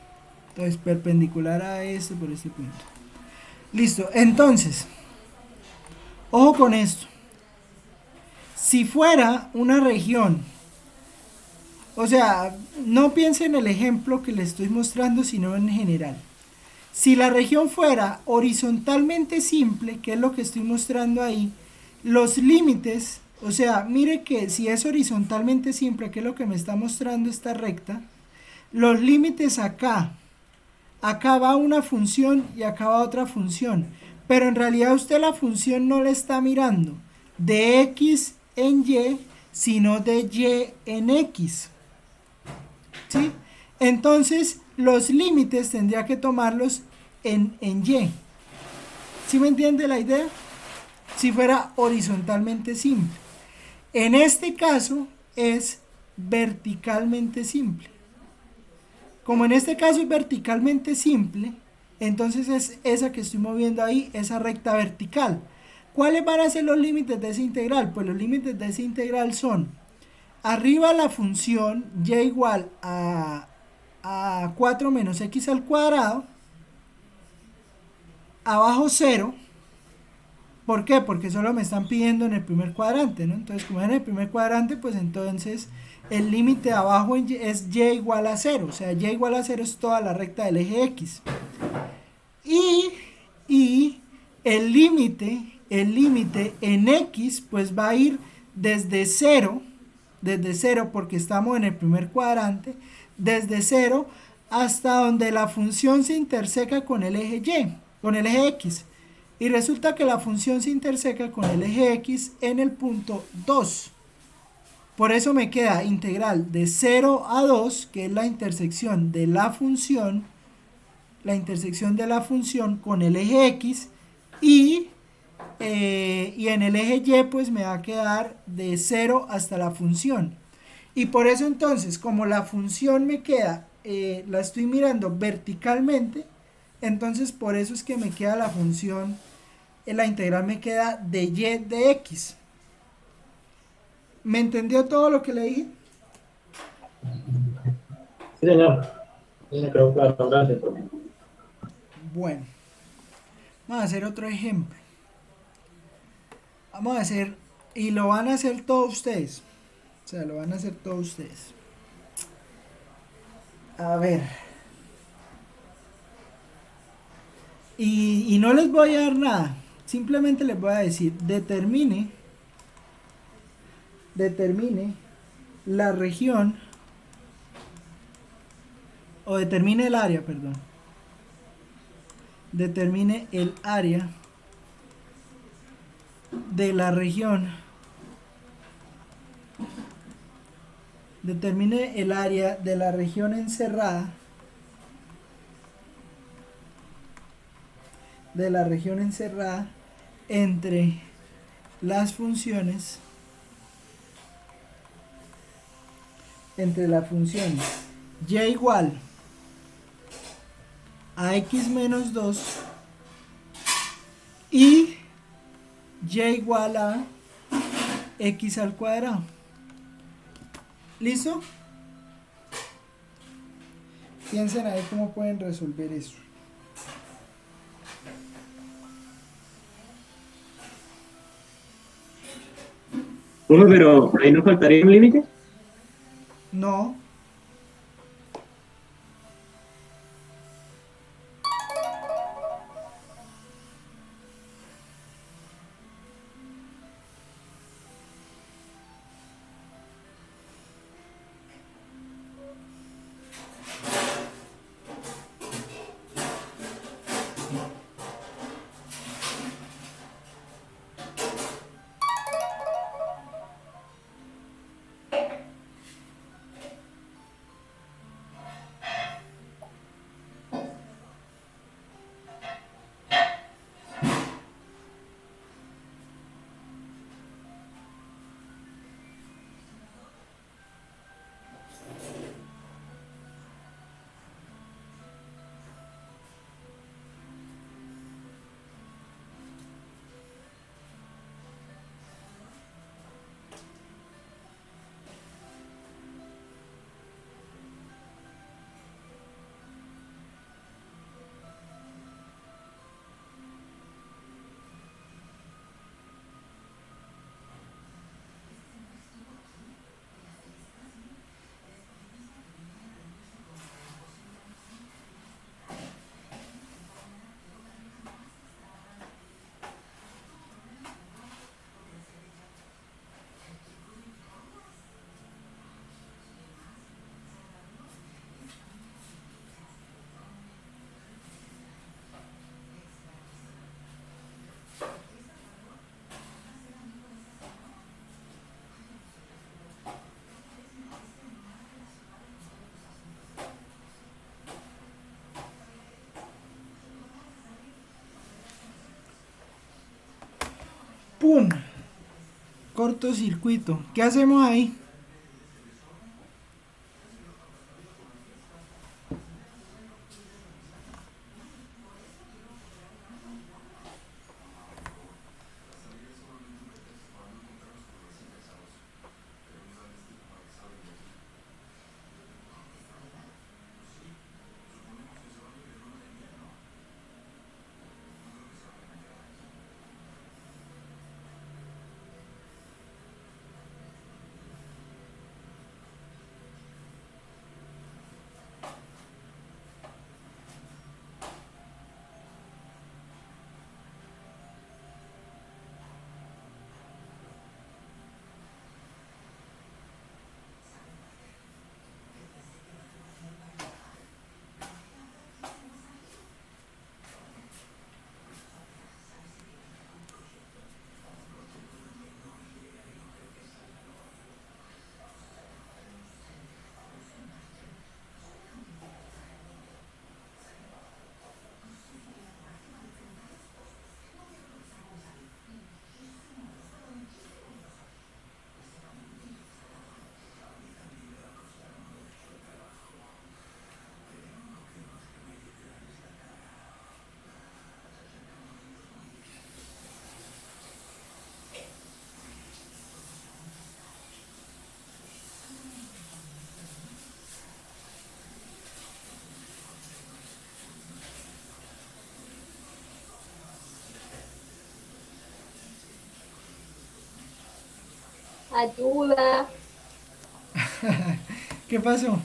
Entonces, perpendicular a este por este punto. Listo, entonces, ojo con esto. Si fuera una región, o sea, no piense en el ejemplo que le estoy mostrando, sino en general. Si la región fuera horizontalmente simple, que es lo que estoy mostrando ahí, los límites, o sea, mire que si es horizontalmente simple, que es lo que me está mostrando esta recta, los límites acá va una función y acá va otra función, pero en realidad usted la función no le está mirando de x en y, sino de y en x, ¿sí? Entonces los límites tendría que tomarlos en y. ¿Sí me entiende la idea? Si fuera horizontalmente simple. En este caso es verticalmente simple. Como en este caso es verticalmente simple, entonces es esa que estoy moviendo ahí, esa recta vertical. ¿Cuáles van a ser los límites de esa integral? Pues los límites de esa integral son: arriba la función y igual a 4 menos x al cuadrado, abajo 0. ¿Por qué? Porque solo me están pidiendo en el primer cuadrante, ¿no? Entonces, como es en el primer cuadrante, pues entonces el límite de abajo es y igual a 0. O sea, y igual a 0 es toda la recta del eje x. Y el límite en x, pues va a ir desde 0, porque estamos en el primer cuadrante, desde 0 hasta donde la función se interseca con el eje y, con el eje x. Y resulta que la función se interseca con el eje x en el punto 2. Por eso me queda integral de 0 a 2, que es la intersección de la función con el eje x, y en el eje y pues me va a quedar de 0 hasta la función. Y por eso entonces, como la función me queda, la estoy mirando verticalmente, entonces por eso es que me queda la función, la integral me queda de y de x. ¿Me entendió todo lo que le dije? Sí, señor. Sí, me quedó claro. Gracias. Bueno, vamos a hacer otro ejemplo. Vamos a hacer, y lo van a hacer todos ustedes. O sea, lo van a hacer todos ustedes. A ver. Y no les voy a dar nada. Simplemente les voy a decir, determine determine la región, o determine el área, perdón. Determine el área de la región. Determine el área de la región encerrada. De la región encerrada entre las funciones. Entre las funciones y igual a x menos 2 y y igual a x al cuadrado. ¿Listo? Piensen ahí cómo pueden resolver eso. Profe, pero ahí nos faltaría un límite. No. ¡Pum! Cortocircuito. ¿Qué hacemos ahí? Ayuda. ¿Qué pasó?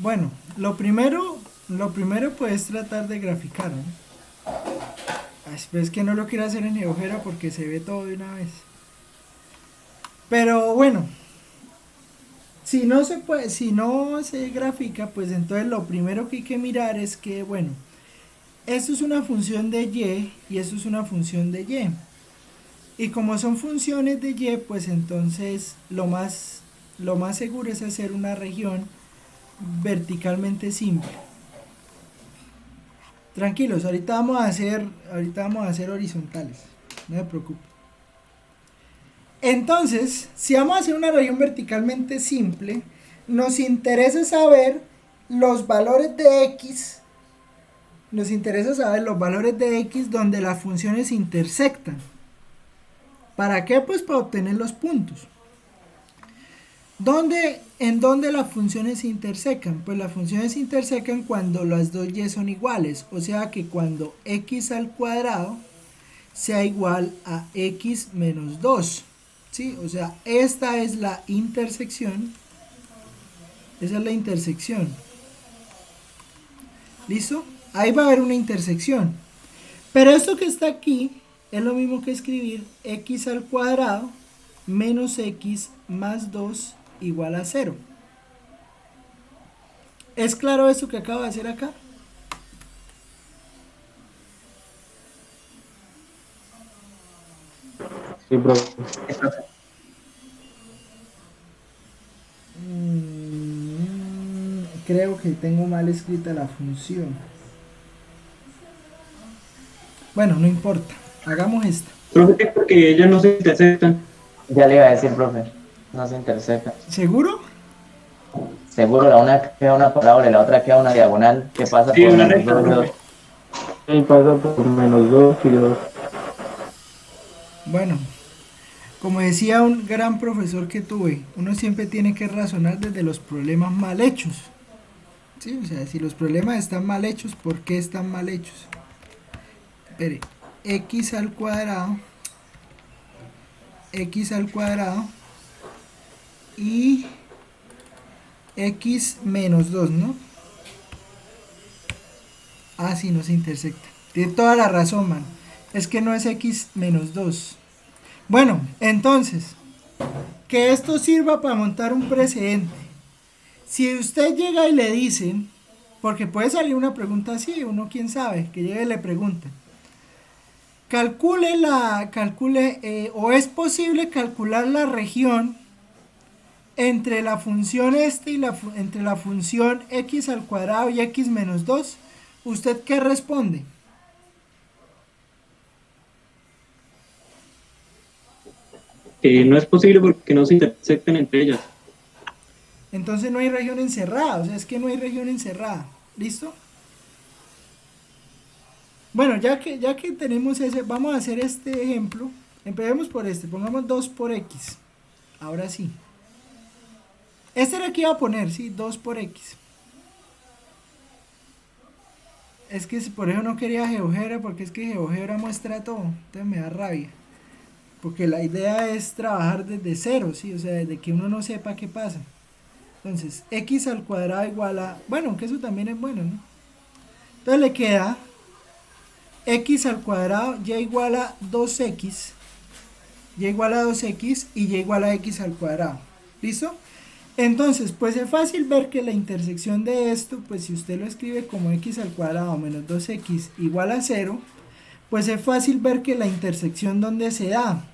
Bueno, lo primero pues es tratar de graficar, ¿no? Es que no lo quiero hacer en GeoGebra porque se ve todo de una vez. Pero bueno, si no se grafica, pues entonces lo primero que hay que mirar es que, bueno, esto es una función de y esto es una función de y. Y como son funciones de y, pues entonces lo más seguro es hacer una región verticalmente simple. Tranquilos, ahorita vamos a hacer horizontales, no se preocupen. Entonces, si vamos a hacer una región verticalmente simple, nos interesa saber los valores de x. Nos interesa saber los valores de x donde las funciones intersectan. ¿Para qué? Pues para obtener los puntos. ¿En dónde las funciones se intersecan? Pues las funciones se intersecan cuando las dos y son iguales, o sea que cuando x al cuadrado sea igual a x menos 2, ¿sí? O sea, esta es la intersección, esa es la intersección, ¿listo? Ahí va a haber una intersección, pero esto que está aquí es lo mismo que escribir x al cuadrado menos x más 2 igual a 0. ¿Es claro esto que acabo de hacer acá? Sí, profe. Creo que tengo mal escrita la función. Bueno, no importa. Hagamos esta. Profe, porque ellas no se intersectan. Ya le iba a decir, profe, no se intersecan. ¿Seguro? Seguro, la una queda una parábola y la otra queda una diagonal. ¿Qué pasa Sí, por una menos recta, dos, profe. dos? Sí, pasa por menos 2 y 2. Bueno, como decía un gran profesor que tuve, uno siempre tiene que razonar desde los problemas mal hechos. ¿Sí? O sea, si los problemas están mal hechos, ¿por qué están mal hechos? Espere, x al cuadrado y x menos 2, ¿no? Ah, sí, no se intersecta. Tiene toda la razón, man. Es que no es x menos 2. Bueno, entonces, que esto sirva para montar un precedente. Si usted llega y le dicen, porque puede salir una pregunta así, uno quién sabe, que llegue y le pregunte. Calcule o es posible calcular la región entre la función entre la función x al cuadrado y x menos 2. ¿Usted qué responde? No es posible porque no se intersectan entre ellas. Entonces no hay región encerrada, o sea, es que no hay región encerrada. ¿Listo? Bueno, ya que tenemos ese, vamos a hacer este ejemplo. Empecemos por este, pongamos 2 por x. Ahora sí. Este era el que iba a poner, sí, 2 por x. Es que por eso no quería GeoGebra, porque es que GeoGebra muestra todo, entonces me da rabia. Porque la idea es trabajar desde cero, ¿sí? O sea, desde que uno no sepa qué pasa. Entonces, x al cuadrado igual a... Bueno, aunque eso también es bueno, ¿no? Entonces le queda x al cuadrado y igual a 2x, y igual a 2x y y igual a x al cuadrado. ¿Listo? Entonces, pues es fácil ver que la intersección de esto, pues si usted lo escribe como x al cuadrado menos 2x igual a 0, pues es fácil ver que la intersección donde se da,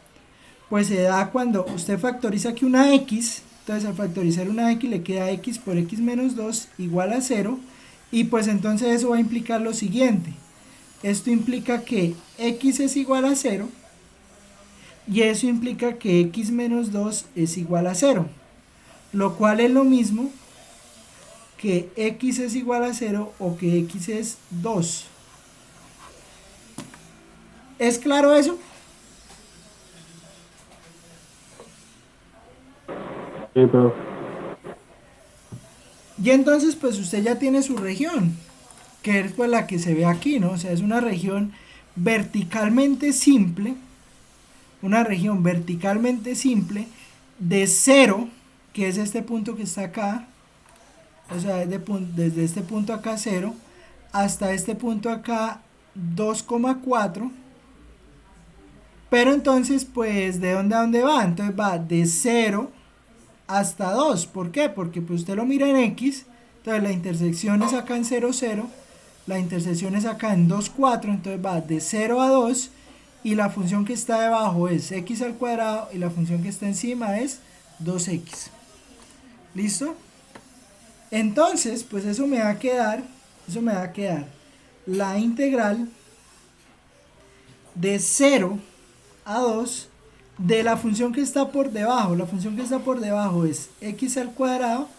pues se da cuando usted factoriza aquí una x, entonces al factorizar una x le queda x por x menos 2 igual a 0, y pues entonces eso va a implicar lo siguiente. Esto implica que x es igual a 0, y eso implica que x menos 2 es igual a 0. Lo cual es lo mismo que x es igual a 0 o que x es 2. ¿Es claro eso? Sí, profe. Y entonces pues usted ya tiene su región, que es pues la que se ve aquí, ¿no? O sea, es una región verticalmente simple, de 0, que es este punto que está acá, o sea, desde este punto acá 0 hasta este punto acá 2,4. Pero entonces, pues, ¿de dónde a dónde va? Entonces va de 0 hasta 2. ¿Por qué? Porque pues usted lo mira en X, entonces la intersección es acá en 0, 0, la intersección es acá en 2, 4, entonces va de 0 a 2 y la función que está debajo es x al cuadrado y la función que está encima es 2x. ¿Listo? Entonces, pues eso me va a quedar la integral de 0 a 2 de la función que está por debajo. La función que está por debajo es x al cuadrado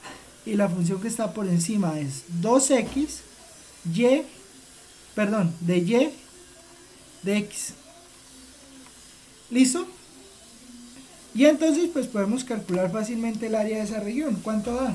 y la función que está por encima es 2x de y de x. ¿Listo? Y entonces pues podemos calcular fácilmente el área de esa región. ¿Cuánto da?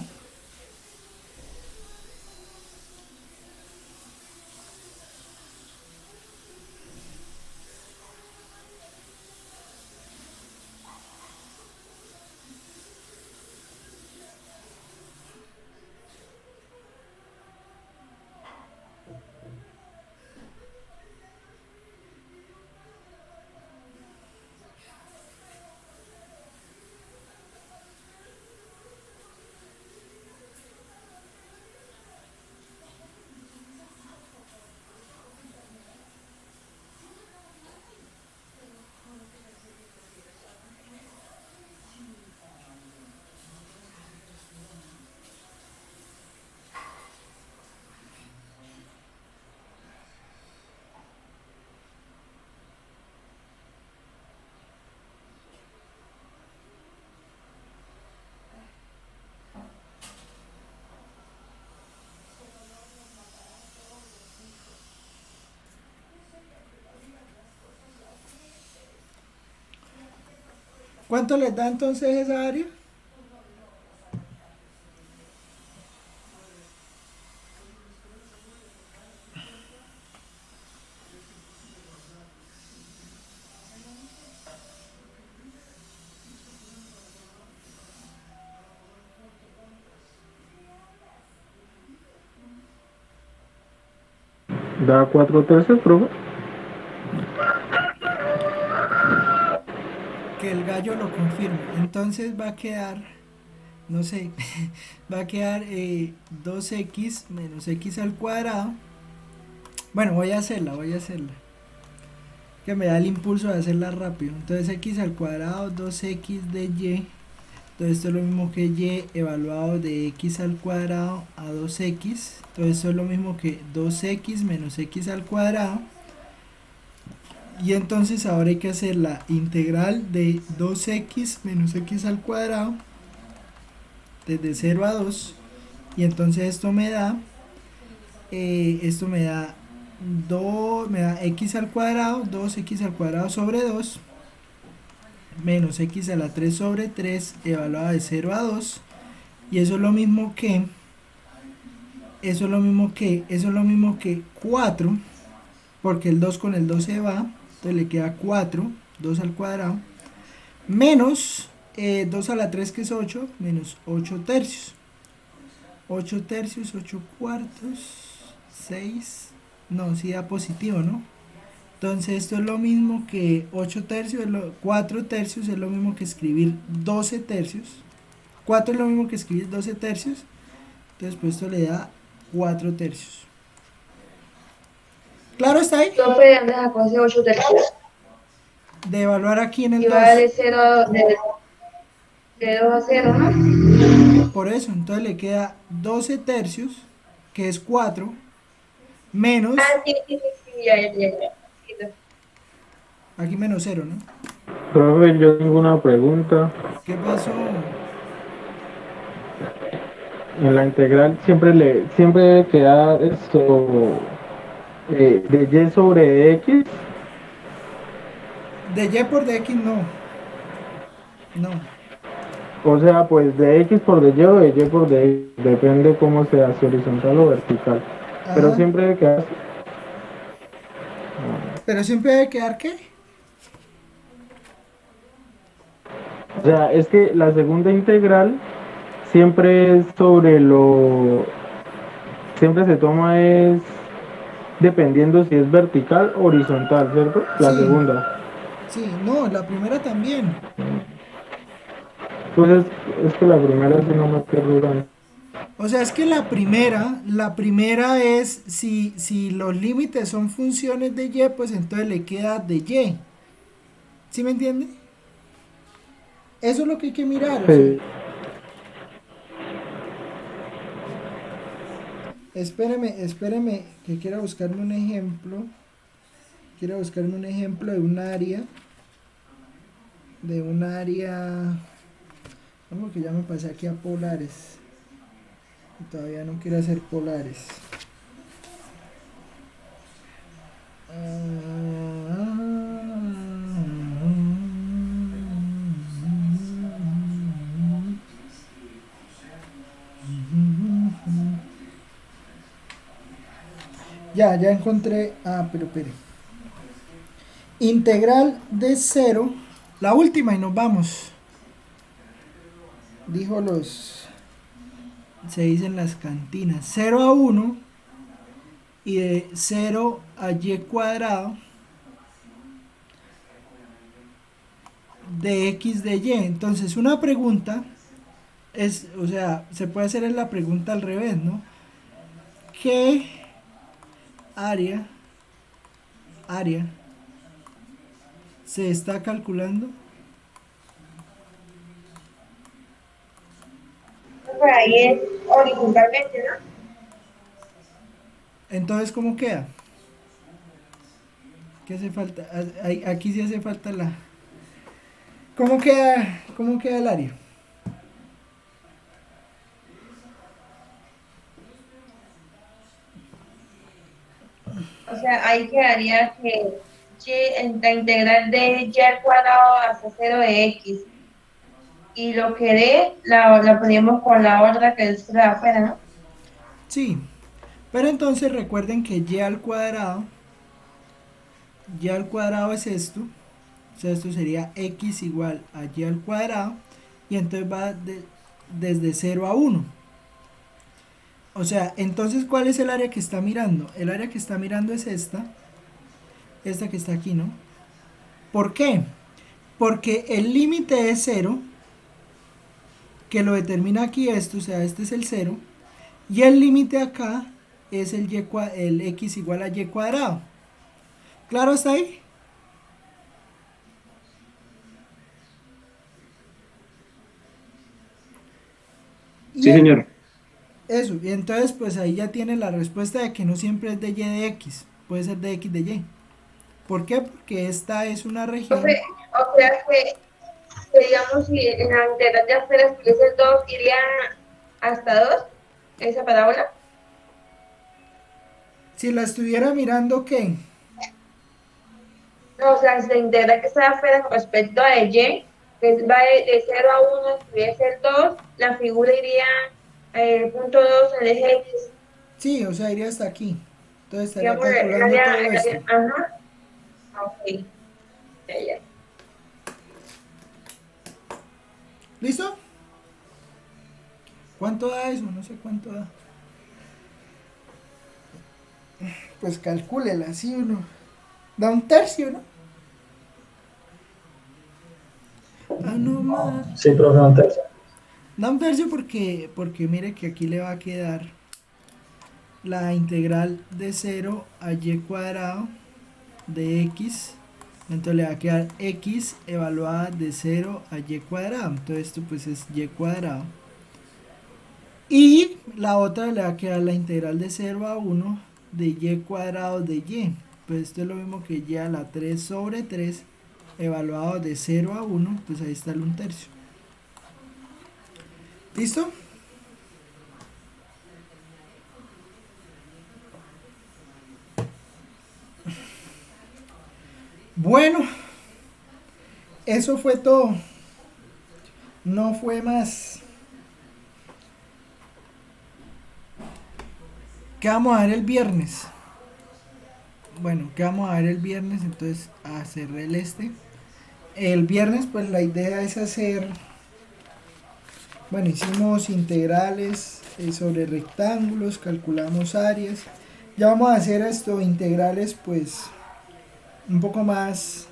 ¿Cuánto les da entonces esa área? Da 4/3, profe. Que el gallo lo confirme. Entonces va a quedar, no sé, va a quedar 2x menos x al cuadrado. Bueno, voy a hacerla. Que me da el impulso de hacerla rápido. Entonces x al cuadrado, 2x de y. Entonces esto es lo mismo que y evaluado de x al cuadrado a 2x. Entonces esto es lo mismo que 2x menos x al cuadrado. Y entonces ahora hay que hacer la integral de 2x menos x al cuadrado desde 0 a 2. Y entonces esto me da me da x al cuadrado, 2x al cuadrado sobre 2 menos x a la 3 sobre 3 evaluado de 0 a 2. Y eso es lo mismo que 4, porque el 2 con el 2 se va, entonces le queda 4, 2 al cuadrado, menos 2 a la 3 que es 8, menos 8 tercios. 8 tercios, 8 cuartos, 6, no, si da positivo, ¿no? Entonces esto es lo mismo que 8 tercios, 4 tercios es lo mismo que escribir 12 tercios. 4 es lo mismo que escribir 12 tercios. Entonces pues esto le da 4 tercios. ¿Claro está ahí? Profe, ¿de dónde sacó ese 8 tercios? De evaluar aquí en el Y 2. va de 0 a 0, ¿no? Por eso, entonces le queda 12 tercios, que es 4, menos, Ah, sí, ya. aquí menos 0, ¿no? Profe, yo tengo una pregunta. ¿Qué pasó? En la integral siempre queda esto de y sobre x. De y por dx no. No. O sea, pues de x por de y o de y por de x. Depende cómo sea, si horizontal o vertical. Pero Ajá. siempre debe quedar. Pero siempre debe quedar ¿qué? O sea, es que la segunda integral siempre es siempre se toma es dependiendo si es vertical o horizontal, ¿cierto? La Sí, segunda. sí, no, la primera también. Entonces, es que la primera sí no me acuerdo tanto. O sea, es que la primera es si los límites son funciones de y, pues entonces le queda de y. ¿Sí me entiende? Eso es lo que hay que mirar, o sea. Sí. Espéreme, que quiero buscarme un ejemplo. Quiero buscarme un ejemplo de un área. De un área. Como que ya me pasé aquí a polares. Y todavía no quiero hacer polares. Ya encontré. Pero espere. Integral de 0. La última y nos vamos. Dijo los. Se dicen las cantinas. 0 a 1. Y de 0 a y cuadrado. De x de y. Entonces, una pregunta es, o sea, se puede hacer la pregunta al revés, ¿no? ¿Qué área se está calculando? Por ahí es horizontalmente, ¿no? Entonces, ¿cómo queda? ¿Qué hace falta? Aquí sí hace falta la... cómo queda el área? O sea, ahí quedaría que y, en la integral de y al cuadrado hasta 0 de x. Y lo que dé, la ponemos con la otra que es la de afuera, ¿no? Sí, pero entonces recuerden que y al cuadrado es esto. O sea, esto sería x igual a y al cuadrado. Y entonces va desde 0 a 1. O sea, entonces, ¿cuál es el área que está mirando? El área que está mirando es esta que está aquí, ¿no? ¿Por qué? Porque el límite es 0, que lo determina aquí esto, o sea, este es el 0, y el límite acá es el x igual a y cuadrado. ¿Claro está ahí? Y Sí, señor. eso, y entonces pues ahí ya tiene la respuesta de que no siempre es de y de x, puede ser de x de y. ¿Por qué? Porque esta es una región. O sea que digamos, si en la integral de afuera estuviese el 2, iría hasta 2, esa parábola. Si la estuviera mirando, ¿qué? No, o sea, si la integral que está afuera con respecto a y, que va de 0 a 1, estuviese el 2, la figura iría punto 2 en el eje X, Sí, o sea, iría hasta aquí. Entonces estaría digamos, calculando todo el esto. área, ajá, ok, ya, ya. ¿Listo? ¿Cuánto da eso? No sé cuánto da. Pues calcúlela, sí o no. Da un tercio, ¿no? Ah, no más. Sí, profe, un tercio. Da un tercio porque mire que aquí le va a quedar la integral de 0 a y cuadrado de x. Entonces le va a quedar x evaluada de 0 a y cuadrado. Entonces esto pues es y cuadrado. Y la otra le va a quedar la integral de 0 a 1 de y cuadrado de y. Pues esto es lo mismo que y a la 3 sobre 3 evaluado de 0 a 1. Pues ahí está el 1/3. ¿Listo? Bueno, eso fue todo. No fue más. ¿Qué vamos a ver el viernes? Bueno, ¿qué vamos a ver el viernes? Entonces, cerré el este. El viernes, pues la idea es hacer Bueno, hicimos integrales sobre rectángulos, calculamos áreas. Ya vamos a hacer esto, integrales pues un poco más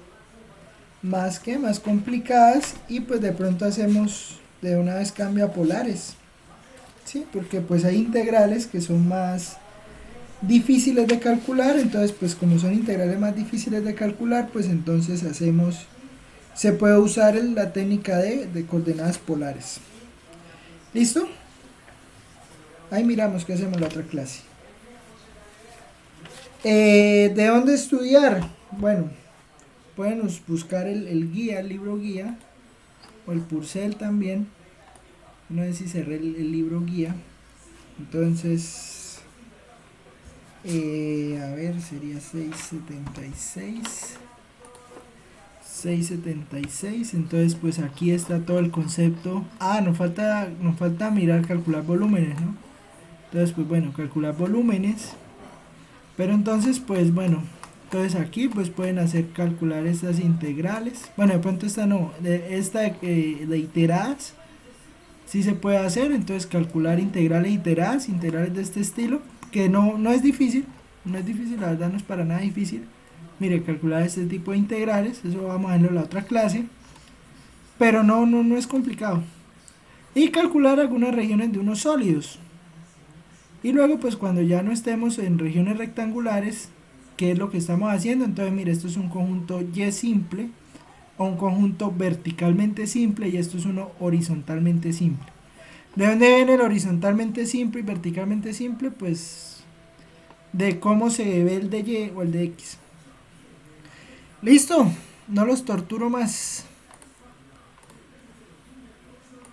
complicadas, y pues de pronto hacemos de una vez cambio a polares, ¿sí? Porque pues hay integrales que son más difíciles de calcular, entonces pues como son integrales más difíciles de calcular, pues entonces se puede usar la técnica de coordenadas polares. ¿Listo? Ahí miramos qué hacemos la otra clase. ¿De dónde estudiar? Bueno, pueden buscar el guía, el libro guía, o el Purcell también. No sé si cerré el libro guía. Entonces, a ver, sería 676. 676. Entonces, pues aquí está todo el concepto. Nos falta mirar, calcular volúmenes, ¿no? Entonces, pues bueno, calcular volúmenes. Pero entonces, pues bueno, entonces aquí pues pueden calcular estas integrales. Bueno, de pronto esta no, de iteradas sí se puede hacer. Entonces calcular integrales iteradas, integrales de este estilo, que no es difícil, la verdad no es para nada difícil. Mire, calcular este tipo de integrales, eso vamos a verlo en la otra clase, pero no es complicado. Y calcular algunas regiones de unos sólidos. Y luego pues cuando ya no estemos en regiones rectangulares, ¿qué es lo que estamos haciendo? Entonces mire, esto es un conjunto Y simple, o un conjunto verticalmente simple, y esto es uno horizontalmente simple. ¿De dónde viene el horizontalmente simple y verticalmente simple? Pues de cómo se ve el de Y o el de X. Listo, no los torturo más.